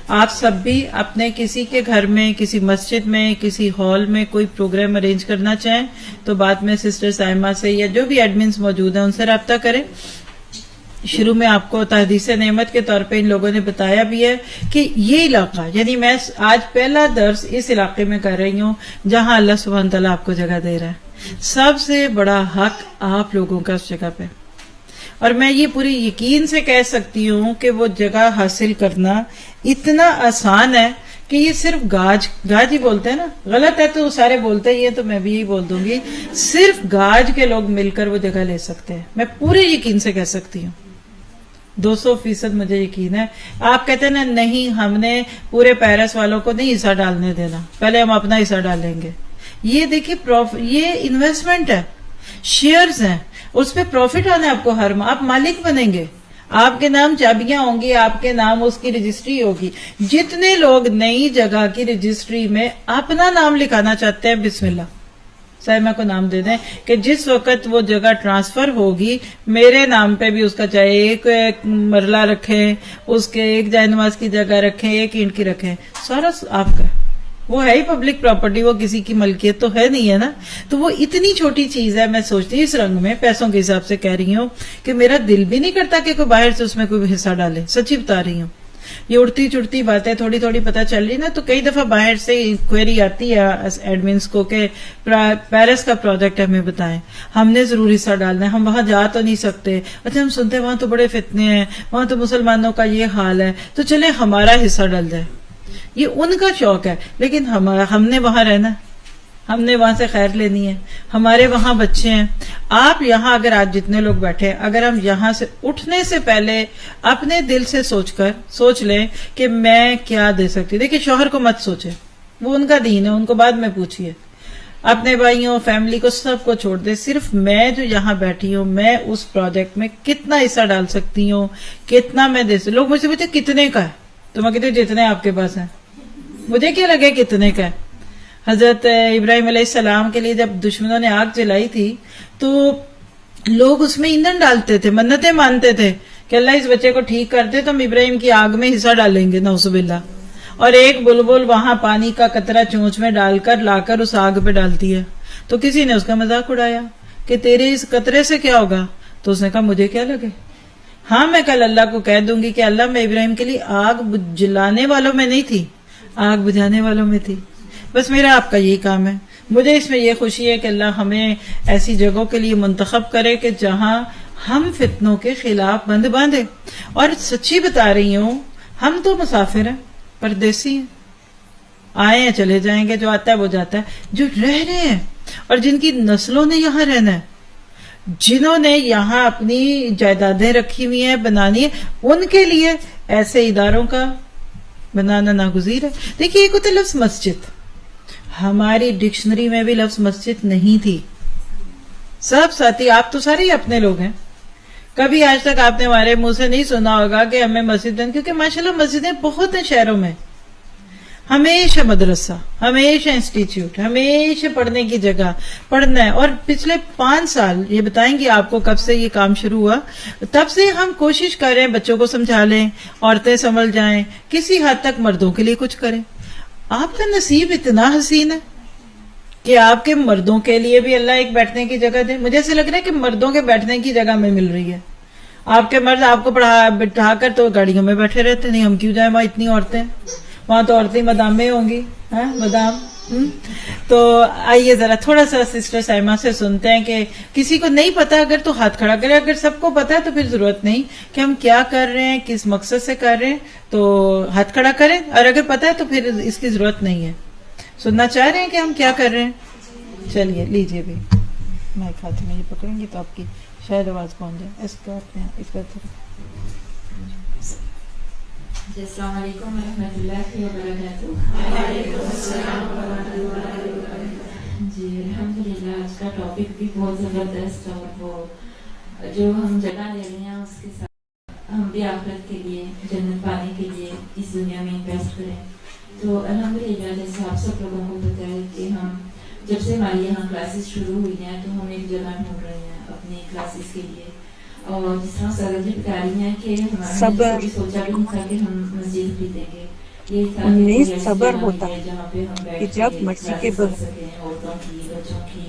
آپ سب بھی اپنے کسی کے گھر میں، کسی مسجد میں، کسی ہال میں کوئی پروگرام ارینج کرنا چاہیں تو بعد میں سسٹر سائمہ سے یا جو بھی ایڈمنز موجود ہیں ان سے رابطہ کریں. شروع میں آپ کو تحدیث نعمت کے طور پہ ان لوگوں نے بتایا بھی ہے کہ یہ علاقہ، یعنی میں آج پہلا درس اس علاقے میں کر رہی ہوں جہاں اللہ سبحانہ تعالیٰ آپ کو جگہ دے رہا ہے. سب سے بڑا حق آپ لوگوں کا اس جگہ پہ، اور میں یہ پوری یقین سے کہہ سکتی ہوں کہ وہ جگہ حاصل کرنا اتنا آسان ہے کہ یہ صرف گاج ہی بولتے ہیں نا, غلط ہے تو سارے بولتے ہی ہیں, تو میں بھی یہی بول دوں گی, صرف گاج کے لوگ مل کر وہ جگہ لے سکتے ہیں. میں پورے یقین سے کہہ سکتی ہوں, 200% مجھے یقین ہے. آپ کہتے ہیں نا نہیں ہم نے پورے پیرس والوں کو نہیں حصہ ڈالنے دینا, پہلے ہم اپنا حصہ ڈالیں گے. یہ دیکھیے یہ انویسٹمنٹ ہے, شیئرز ہیں, اس پہ پروفٹ آنا ہے آپ کو ہر ماہ, آپ مالک بنیں گے, آپ کے نام چابیاں ہوں گی, آپ کے نام اس کی رجسٹری ہوگی. جتنے لوگ نئی جگہ کی رجسٹری میں اپنا نام لکھانا چاہتے ہیں, بسم اللہ سائمہ کو نام دے دیں کہ جس وقت وہ جگہ ٹرانسفر ہوگی میرے نام پہ بھی اس کا چاہے ایک مرلہ رکھیں, اس کے ایک جائے نماز کی جگہ رکھیں, ایک اینٹ کی رکھیں, سارا آپ کا. وہ ہے ہی پبلک پراپرٹی, وہ کسی کی ملکیت تو ہے نہیں ہے نا. تو وہ اتنی چھوٹی چیز ہے, میں سوچتی ہوں اس رنگ میں پیسوں کے حساب سے کہہ رہی ہوں کہ میرا دل بھی نہیں کرتا کہ کوئی باہر سے اس میں کوئی حصہ ڈالے. سچی بتا رہی ہوں, یہ اڑتی چڑتی باتیں تھوڑی تھوڑی پتہ چل رہی نا, تو کئی دفعہ باہر سے انکوائری آتی ہے ایڈمنس کو کہ پیرس کا پروجیکٹ ہمیں بتائیں, ہم نے ضرور حصہ ڈالنا ہے, ہم وہاں جا تو نہیں سکتے. اچھا ہم سنتے ہیں وہاں تو بڑے فتنے ہیں, وہاں تو مسلمانوں کا یہ حال ہے, تو چلے ہمارا حصہ ڈل جائے. یہ ان کا شوق ہے, لیکن ہم نے وہاں رہنا, ہم نے وہاں سے خیر لینی ہے, ہمارے وہاں بچے ہیں. آپ یہاں اگر آج جتنے لوگ بیٹھے, اگر ہم یہاں سے اٹھنے سے پہلے اپنے دل سے سوچ لیں کہ میں کیا دے سکتی. دیکھیں شوہر کو مت سوچے, وہ ان کا دین ہے, ان کو بعد میں پوچھیے. اپنے بھائیوں فیملی کو سب کو چھوڑ دے, صرف میں جو یہاں بیٹھی ہوں میں اس پروجیکٹ میں کتنا حصہ ڈال سکتی ہوں, کتنا میں دے سکتی. لوگ مجھ سے پوچھتے کتنے کا ہے, تو میں کہتی ہوں جتنے آپ کے پاس ہیں. مجھے کیا لگے کتنے کا ہے. حضرت ابراہیم علیہ السلام کے لیے جب دشمنوں نے آگ جلائی تھی تو لوگ اس میں ایندھن ڈالتے تھے, منتیں مانتے تھے کہ اللہ اس بچے کو ٹھیک کرتے تو ہم ابراہیم کی آگ میں حصہ ڈالیں گے, نعوذ باللہ. اور ایک بلبل وہاں پانی کا قطرہ چونچ میں ڈال کر لا کر اس آگ پہ ڈالتی ہے, تو کسی نے اس کا مذاق اڑایا کہ تیرے اس قطرے سے کیا ہوگا, تو اس نے کہا مجھے کیا لگے. ہاں میں کل اللہ کو کہہ دوں گی کہ اللہ میں ابراہیم کے لیے آگ جلانے والوں میں نہیں تھی, آگ بجھانے والوں میں تھی. بس میرا آپ کا یہی کام ہے. مجھے اس میں یہ خوشی ہے کہ اللہ ہمیں ایسی جگہوں کے لیے منتخب کرے کہ جہاں ہم فتنوں کے خلاف بند باندھے. اور سچی بتا رہی ہوں, ہم تو مسافر ہیں, پردیسی ہیں, آئے ہیں چلے جائیں گے, جو آتا ہے وہ جاتا ہے. جو رہ رہے ہیں اور جن کی نسلوں نے یہاں رہنا ہے, جنہوں نے یہاں اپنی جائیدادیں رکھی ہوئی ہیں بنانی ہے, ان کے لیے ایسے اداروں کا بنانا ناگزیر ہے. دیکھیے ایک ہوتا ہے لفظ مسجد, ہماری ڈکشنری میں بھی لفظ مسجد نہیں تھی. سب ساتھی آپ تو سارے ہی اپنے لوگ ہیں, کبھی آج تک آپ نے ہمارے منہ سے نہیں سنا ہوگا کہ ہمیں مسجد, کیونکہ ماشاءاللہ مسجدیں بہت ہیں شہروں میں. ہمیشہ مدرسہ, ہمیشہ انسٹیٹیوٹ, ہمیشہ پڑھنے کی جگہ, پڑھنا ہے. اور پچھلے 5 سال یہ بتائیں گے آپ کو کب سے یہ کام شروع ہوا, تب سے ہم کوشش کر رہے ہیں بچوں کو سمجھا لیں, عورتیں سنبھل جائیں, کسی حد تک مردوں کے لیے کچھ کریں. آپ کا نصیب اتنا حسین ہے کہ آپ کے مردوں کے لیے بھی اللہ ایک بیٹھنے کی جگہ دے. مجھے ایسا لگ رہا ہے کہ مردوں کے بیٹھنے کی جگہ میں مل رہی ہے. آپ کے مرد آپ کو بٹھا کر تو گاڑیوں میں بیٹھے رہتے, نہیں ہم کیوں جائیں وہاں اتنی عورتیں, وہاں تو عورتیں مدامیں ہوں گی, مدام. تو آئیے ذرا تھوڑا سا سسٹر سائمہ سے سنتے ہیں کہ کسی کو نہیں پتا اگر تو ہاتھ کھڑا کرے, اگر سب کو پتا ہے تو پھر ضرورت نہیں کہ ہم کیا کر رہے ہیں, کس مقصد سے کر رہے ہیں, تو ہاتھ کھڑا کریں, اور اگر پتا ہے تو پھر اس کی ضرورت نہیں ہے. سننا چاہ رہے ہیں کہ ہم کیا کر رہے ہیں؟ چلیے لیجیے بھی, مائک ہاتھ میں یہ پکڑیں گے تو آپ کی شاید آواز پہنچ جائے. اس کا السلام علیکم ورحمۃ اللہ وبرکاتہ. جی الحمدللہ آج کا ٹاپک بھی بہت زبردست, اور وہ جو ہم جگہ لے رہے ہیں اس کے ساتھ ہم بھی آخرت کے لیے, جنت پانے کے لیے اس دنیا میں انویسٹ کریں. تو الحمدللہ جیسے آپ سب لوگوں کو پتہ ہے کہ ہم جب سے ہماری یہاں کلاسز شروع ہوئی ہیں تو ہم ایک جگہ ڈھونڈ رہے ہیں اپنی کلاسز کے لیے. اور جس طرح سارا جی بتا رہی ہیں کہ ہمارا کبھی سوچا بھی نہیں تھا کہ ہم مسجد خریدیں گے. یہ تھا صبر ہوتا ہے جہاں پہ ہم بیٹھ کے کلاسز کر سکیں, عورتوں کی, بچوں کی.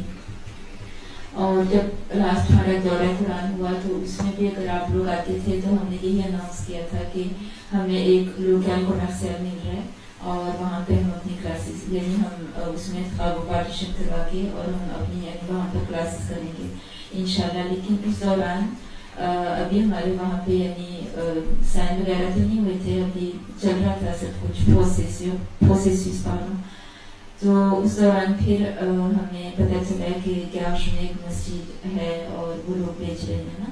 اور جب لاسٹ ہمارا دورہ قرآن ہوا تو اس میں بھی اگر آپ لوگ آتے تھے تو ہم نے یہی اناؤنس کیا تھا کہ ہمیں ایک لوکل کمرشل مل رہا ہے اور وہاں پہ ہم اپنی کلاسز, یعنی ہم اس میں پارٹیشن کروا کے اور ہم اپنی یعنی وہاں پر کلاسز کریں گے انشاءاللہ. لیکن اس دوران ابھی ہمارے وہاں پہ یعنی سائن وغیرہ تو نہیں ہوئے تھے, ابھی چل رہا تھا سب کچھ پروسیس پاروں. تو اس دوران پھر ہمیں پتہ چلا کہ کیاش میں ایک مسجد ہے اور وہ لوگ بیچ رہے ہیں نا.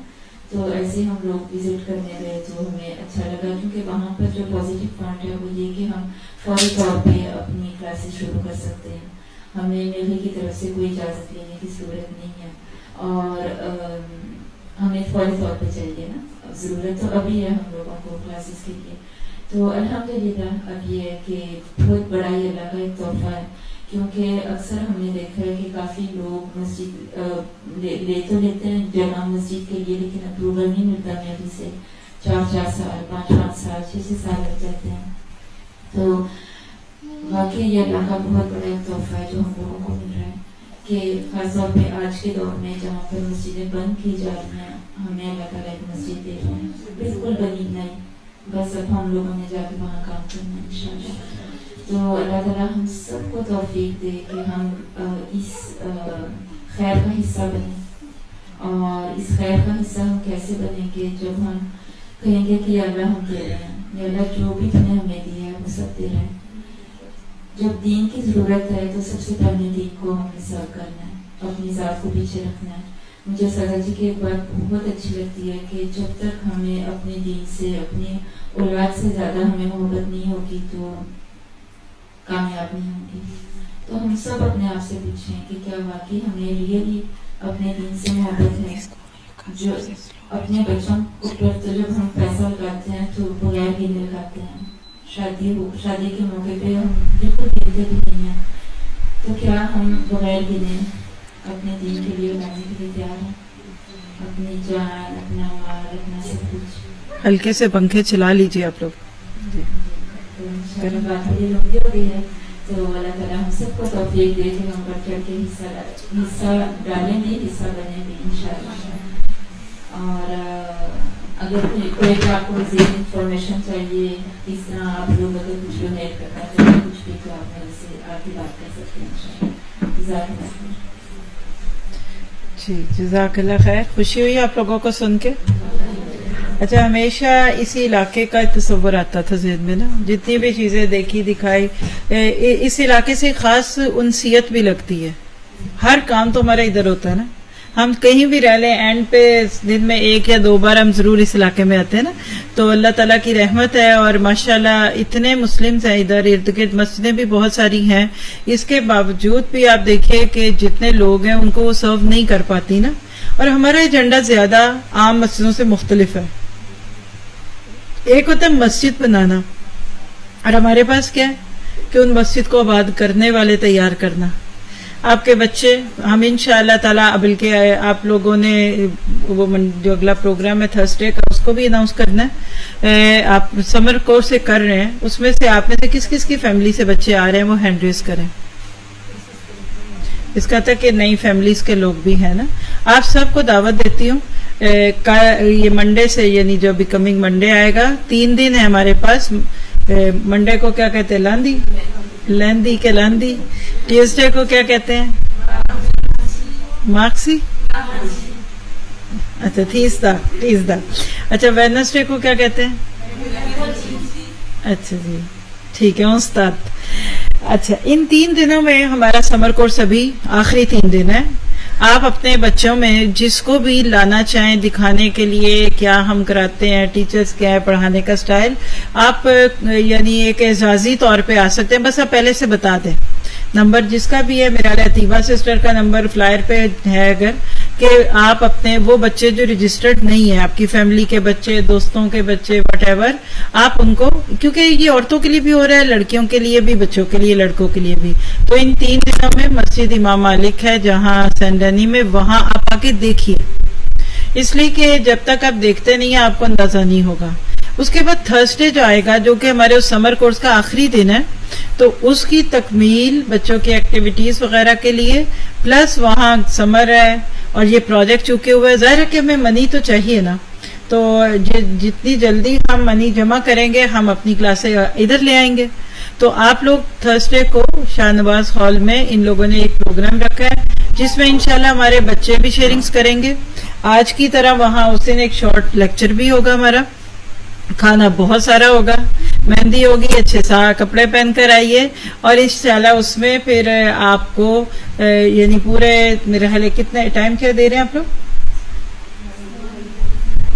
تو ایسے ہم لوگ وزٹ کرنے گئے تو ہمیں اچھا لگا, کیونکہ وہاں پر جو پازیٹیو پوائنٹ ہے وہ یہ کہ ہم فوری طور پہ اپنی کلاسز شروع کر سکتے ہیں. ہمیں میلے کی طرف سے کوئی اجازت لینے کی ضرورت نہیں ہے, اور ہمیں فوری طور پہ چاہیے نا, ضرورت تو ابھی ہے ہم لوگوں کو کلاسز کے لیے. تو الحمدللہ اب یہ ہے کہ بہت بڑا یہ اللہ کا ایک تحفہ ہے, کیونکہ اکثر ہم نے دیکھا ہے کہ کافی لوگ مسجد لے تو لیتے ہیں جگہ مسجد کے لیے, لیکن اپروول نہیں ملتا میلے سے. 4 سال 5 سال 6 سال لگ جاتے ہیں. تو واقعی یہ اللہ کا بہت بڑا ایک تحفہ ہے جو ہم لوگوں کو مل رہا ہے, کہ خاص طور پہ آج کے دور میں جہاں پر مسجدیں بند کی جا رہی ہیں, ہمیں اللہ تعالیٰ ایک مسجد دے رہے ہیں بالکل بنی نہیں, بس اب ہم لوگوں نے جا کے وہاں کام کرنا ہے انشاءاللہ. تو اللہ تعالیٰ ہم سب کو توفیق دے کہ ہم اس خیر کا حصہ بنیں. اور اس خیر کا حصہ ہم کیسے بنیں گے؟ جب ہم کہیں گے کہ اللہ ہم دے رہے ہیں, یا اللہ جو بھی تم نے ہمیں دیا ہے وہ سب دے رہے ہیں. جب دین کی ضرورت ہے تو سب سے پہلے دین کو ہم نے سرو کرنا ہے, اپنی ذات کو پیچھے رکھنا ہے. مجھے سزا جی کی ایک بات بہت اچھی لگتی ہے کہ جب تک ہمیں اپنے دین سے, اپنی اولاد سے زیادہ ہمیں محبت نہیں ہوگی تو کامیاب نہیں ہوگی. تو ہم سب اپنے آپ سے پوچھیں کہ کیا واقعی ہمیں ریئلی اپنے دین سے محبت ہے. جو اپنے بچوں کو تو جب ہم پیسہ لگاتے ہیں تو بغیر گنے لگاتے ہیں, شادی کے موقع پہ ہم بالکل دیتے بھی نہیں ہیں. تو کیا ہم بغیر گنے اپنے دین کے لیے لگانے کے لیے تیار ہیں؟ اپنی جان, اپنا مال, اپنا سب کچھ. ہلکے سے پنکھے چلا لیجیے آپ لوگ. بات یہ لمبی ہو گئی ہے, تو اللہ تعالیٰ ہم سب کو توفیق دے کہ ہم بڑھ چڑھ کے حصہ ڈالیں گے, حصہ بنیں گے انشاءاللہ. اور اگر کوئی بھی آپ کو مزید انفارمیشن چاہیے کس طرح آپ لوگ اگر کچھ ڈونیٹ کرنا چاہتے ہیں کچھ بھی, تو آپ میرے سے آ کے بات کر سکتے ہیں انشاءاللہ. جزاک اللہ خیر. جی جزاک اللہ خیر. خوشی ہوئی آپ لوگوں کو سن کے. اچھا, ہمیشہ اسی علاقے کا تصور آتا تھا ذہن میں نا, جتنی بھی چیزیں دیکھی دکھائی, اس علاقے سے خاص انسیت بھی لگتی ہے. ہر کام تو ہمارا ادھر ہوتا ہے نا, ہم کہیں بھی رہ لیں اینڈ پہ دن میں 1 یا 2 بار ہم ضرور اس علاقے میں آتے ہیں نا. تو اللہ تعالیٰ کی رحمت ہے, اور ماشاءاللہ اتنے مسلمز ہیں ادھر, ارد گرد مسجدیں بھی بہت ساری ہیں. اس کے باوجود بھی آپ دیکھیے کہ جتنے لوگ ہیں ان کو وہ سرو نہیں کر پاتی نا. اور ہمارا ایجنڈا زیادہ عام مسجدوں سے مختلف ہے. ایک ہوتا ہے مسجد بنانا, اور ہمارے پاس کیا ہے کہ ان مسجد کو آباد کرنے والے تیار کرنا. آپ کے بچے, ہم انشاءاللہ تعالیٰ بلکہ آپ لوگوں نے وہ جو اگلا پروگرام ہے تھرسڈے کا, اس کو بھی اناؤنس کرنا ہے. آپ سمر کورس سے کر رہے ہیں, اس میں سے آپ میں سے کس کس کی فیملی سے بچے آ رہے ہیں وہ ہینڈ ریز کریں. اس کا تھا کہ نئی فیملیز کے لوگ بھی ہیں نا. آپ سب کو دعوت دیتی ہوں, یہ منڈے سے, یعنی جو بیکمنگ منڈے آئے گا, 3 دن ہے ہمارے پاس. منڈے کو کیا کہتے ہیں؟ لیندی کے لاندی. ٹیوزڈے کو کیا کہتے ہیں؟ مارکسی. اچھا, تیزدہ. اچھا, ویڈنسڈے کو کیا کہتے ہیں؟ اچھا جی, ٹھیک ہے استاد. اچھا, ان 3 دنوں میں ہمارا سمر کورس ابھی آخری 3 دن ہے. آپ اپنے بچوں میں جس کو بھی لانا چاہیں دکھانے کے لیے کیا ہم کراتے ہیں, ٹیچرز کیا ہے, پڑھانے کا سٹائل, آپ یعنی ایک اعزازی طور پہ آ سکتے ہیں. بس آپ پہلے سے بتا دیں. نمبر جس کا بھی ہے, میرا لطیفہ سسٹر کا نمبر فلائر پہ ہے, اگر کہ آپ اپنے وہ بچے جو رجسٹرڈ نہیں ہیں, آپ کی فیملی کے بچے, دوستوں کے بچے, وٹ ایور, آپ ان کو, کیونکہ یہ عورتوں کے لیے بھی ہو رہا ہے, لڑکیوں کے لیے بھی, بچوں کے لیے, لڑکوں کے لیے بھی. تو ان 3 دنوں میں مسجد امام مالک ہے جہاں سینڈنی میں, وہاں آپ آ کے دیکھیے. اس لیے کہ جب تک آپ دیکھتے نہیں ہیں آپ کو اندازہ نہیں ہوگا. اس کے بعد تھرسڈے جو آئے گا, جو کہ ہمارے اس سمر کورس کا آخری دن ہے, تو اس کی تکمیل بچوں کی ایکٹیویٹیز وغیرہ کے لیے, پلس وہاں سمر ہے اور یہ پروجیکٹ چکے ہوئے ہے. ظاہر ہے کہ ہمیں منی تو چاہیے نا, تو جتنی جلدی ہم منی جمع کریں گے ہم اپنی کلاسیں ادھر لے آئیں گے. تو آپ لوگ تھرسڈے کو شاہ نواز ہال میں ان لوگوں نے ایک پروگرام رکھا ہے جس میں انشاءاللہ ہمارے بچے بھی شیئرنگز کریں گے. آج کی طرح وہاں اس دن ایک شارٹ لیکچر بھی ہوگا ہمارا, کھانا بہت سارا ہوگا، مہندی ہوگی، اچھے کپڑے پہن کر آئیے، اور انشاءاللہ اس میں پھر آپ کو یعنی پورے میرے خیال کتنے ٹائم کیا دے رہے ہیں آپ لوگ؟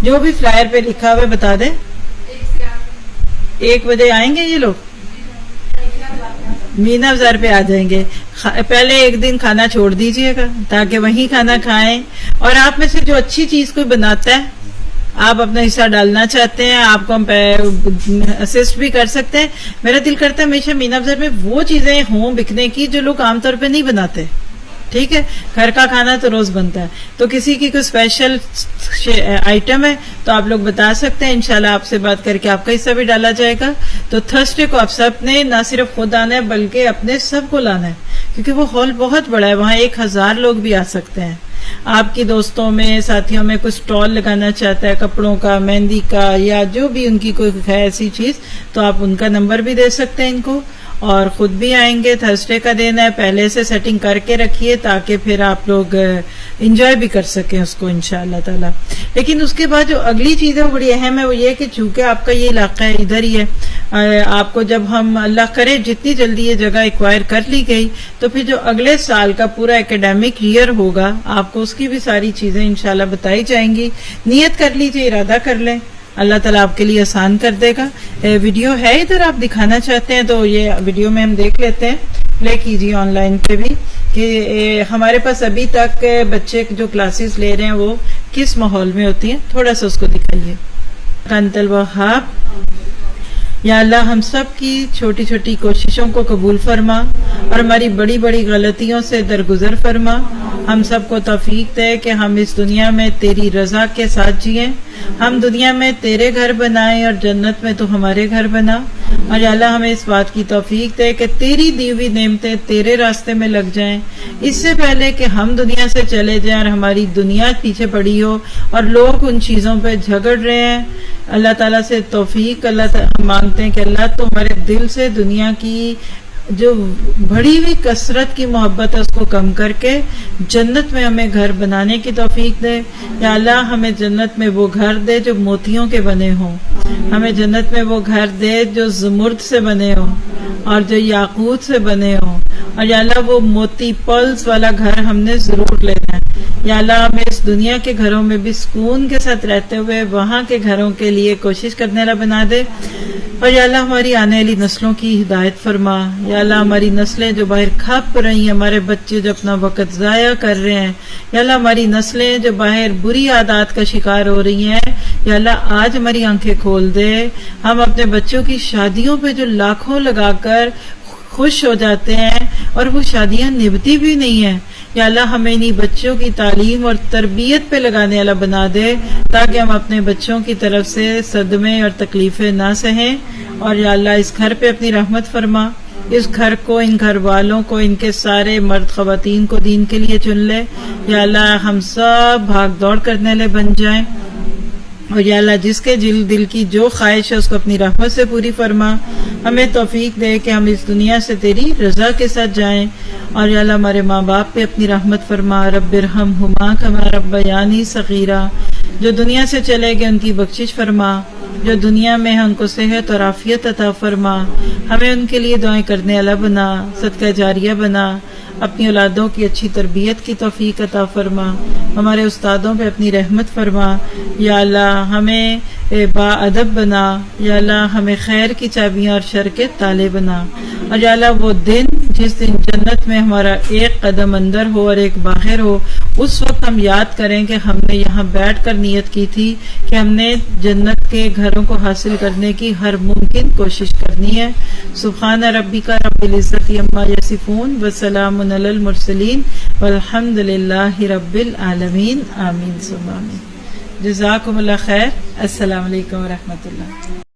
جو بھی فلائر پہ لکھا ہوا ہے بتا دیں. 1 بجے آئیں گے یہ لوگ، مینا بازار پہ آ جائیں گے. پہلے ایک دن کھانا چھوڑ دیجئے گا تاکہ وہیں کھانا کھائیں، اور آپ میں سے جو اچھی چیز کوئی بناتا ہے، آپ اپنا حصہ ڈالنا چاہتے ہیں، آپ کو ہم اسسٹ بھی کر سکتے ہیں. میرا دل کرتا ہے ہمیشہ مینا بازار میں وہ چیزیں ہوں بکنے کی جو لوگ عام طور پہ نہیں بناتے. ٹھیک ہے، گھر کا کھانا تو روز بنتا ہے، تو کسی کی کوئی اسپیشل آئٹم ہے تو آپ لوگ بتا سکتے ہیں، انشاءاللہ آپ سے بات کر کے آپ کا حصہ بھی ڈالا جائے گا. تو تھرسڈے کو آپ سب نے نہ صرف خود آنا ہے بلکہ اپنے سب کو لانا ہے، کیونکہ وہ ہال بہت بڑا ہے، وہاں 1000 لوگ بھی آ سکتے ہیں. آپ کی دوستوں میں ساتھیوں میں کوئی سٹال لگانا چاہتا ہے کپڑوں کا، مہندی کا، یا جو بھی ان کی کوئی ہے ایسی چیز، تو آپ ان کا نمبر بھی دے سکتے ہیں ان کو، اور خود بھی آئیں گے. تھرسڈے کا دن ہے، پہلے سے سیٹنگ کر کے رکھیے تاکہ پھر آپ لوگ انجوائے بھی کر سکیں اس کو انشاءاللہ تعالی. لیکن اس کے بعد جو اگلی چیز ہے وہ بڑی اہم ہے، وہ یہ کہ چونکہ آپ کا یہ علاقہ ہے ادھر ہی ہے، آپ کو جب ہم اللہ کرے جتنی جلدی یہ جگہ ایکوائر کر لی گئی تو پھر جو اگلے سال کا پورا اکیڈیمک ایئر ہوگا آپ کو اس کی بھی ساری چیزیں انشاءاللہ بتائی جائیں گی. نیت کر لیجئے، ارادہ کر لیں، اللہ تعالیٰ آپ کے لیے آسان کر دے گا. ویڈیو ہے ادھر، آپ دکھانا چاہتے ہیں تو یہ ویڈیو میں ہم دیکھ لیتے ہیں، پلے کیجیے آن لائن پہ بھی، کہ ہمارے پاس ابھی تک بچے جو کلاسز لے رہے ہیں وہ کس ماحول میں ہوتی ہیں، تھوڑا سا اس کو دکھائیے. انت الوہاب، یا اللہ ہم سب کی چھوٹی چھوٹی کوششوں کو قبول فرما اور ہماری بڑی بڑی غلطیوں سے درگزر فرما. ہم سب کو توفیق دے کہ ہم اس دنیا میں تیری رضا کے ساتھ جئیں، ہم دنیا میں تیرے گھر بنائیں اور جنت میں تو ہمارے گھر بنا. اور یا اللہ ہمیں اس بات کی توفیق دے کہ تیری دی ہوئی نعمتیں تیرے راستے میں لگ جائیں، اس سے پہلے کہ ہم دنیا سے چلے جائیں اور ہماری دنیا پیچھے پڑی ہو اور لوگ ان چیزوں پہ جھگڑ رہے ہیں. اللہ تعالیٰ سے توفیق اللہ مانگتے ہیں کہ اللہ تو ہمارے دل سے دنیا کی جو بڑی ہوئی کثرت کی محبت ہے اس کو کم کر کے جنت میں ہمیں گھر بنانے کی توفیق دے. یا اللہ ہمیں جنت میں وہ گھر دے جو موتیوں کے بنے ہوں، ہمیں جنت میں وہ گھر دے جو زمرد سے بنے ہوں اور جو یاقوت سے بنے ہوں، اور یا اللہ وہ موتی پلس والا گھر ہم نے ضرور لینا ہے. یا اللہ ہمیں اس دنیا کے گھروں میں بھی سکون کے ساتھ رہتے ہوئے وہاں کے گھروں کے لیے کوشش کرنے والا بنا دے. اور یا اللہ ہماری آنے والی نسلوں کی ہدایت فرما. یا اللہ ہماری نسلیں جو باہر کھپ رہی ہیں، ہمارے بچے جو اپنا وقت ضائع کر رہے ہیں، یا اللہ ہماری نسلیں جو باہر بری عادات کا شکار ہو رہی ہیں، یا اللہ آج ہماری آنکھیں کھول دے. ہم اپنے بچوں کی شادیوں پہ جو لاکھوں لگا کر خوش ہو جاتے ہیں اور وہ شادیاں نبھتی بھی نہیں ہیں، یا اللہ ہمیں انہی بچوں کی تعلیم اور تربیت پہ لگانے والا بنا دے تاکہ ہم اپنے بچوں کی طرف سے صدمے اور تکلیفیں نہ سہیں. اور یا اللہ اس گھر پہ اپنی رحمت فرما، اس گھر کو، ان گھر والوں کو، ان کے سارے مرد خواتین کو دین کے لیے چن لے. یا اللہ ہم سب بھاگ دوڑ کرنے والے بن جائیں، اور یا اللہ جس کے دل کی جو خواہش ہے اس کو اپنی رحمت سے پوری فرما. ہمیں توفیق دے کہ ہم اس دنیا سے تیری رضا کے ساتھ جائیں. اور یا اللہ ہمارے ماں باپ پہ اپنی رحمت فرما. رب ارحمہما کما ربیانی صغیرا، جو دنیا سے چلے گئے ان کی بخشش فرما، جو دنیا میں ہے ان کو صحت اور عافیت عطا فرما. ہمیں ان کے لیے دعائیں کرنے والا بنا، صدقہ جاریہ بنا. اپنی اولادوں کی اچھی تربیت کی توفیق عطا فرما. ہمارے استادوں پہ اپنی رحمت فرما. یا اللہ ہمیں با ادب بنا. یا اللہ ہمیں خیر کی چابیاں اور شر کے تالے بنا. اور یا اللہ وہ دن جس دن جنت میں ہمارا ایک قدم اندر ہو اور ایک باہر ہو، اس وقت ہم یاد کریں کہ ہم نے یہاں بیٹھ کر نیت کی تھی کہ ہم نے جنت کے گھروں کو حاصل کرنے کی ہر ممکن کوشش کرنی ہے. سبحان ربک رب العزت عما یصفون وسلام علی المرسلین والحمد للہ رب العالمین. آمین ثم آمین. جزاکم اللہ خیر. السلام علیکم ورحمۃ اللہ.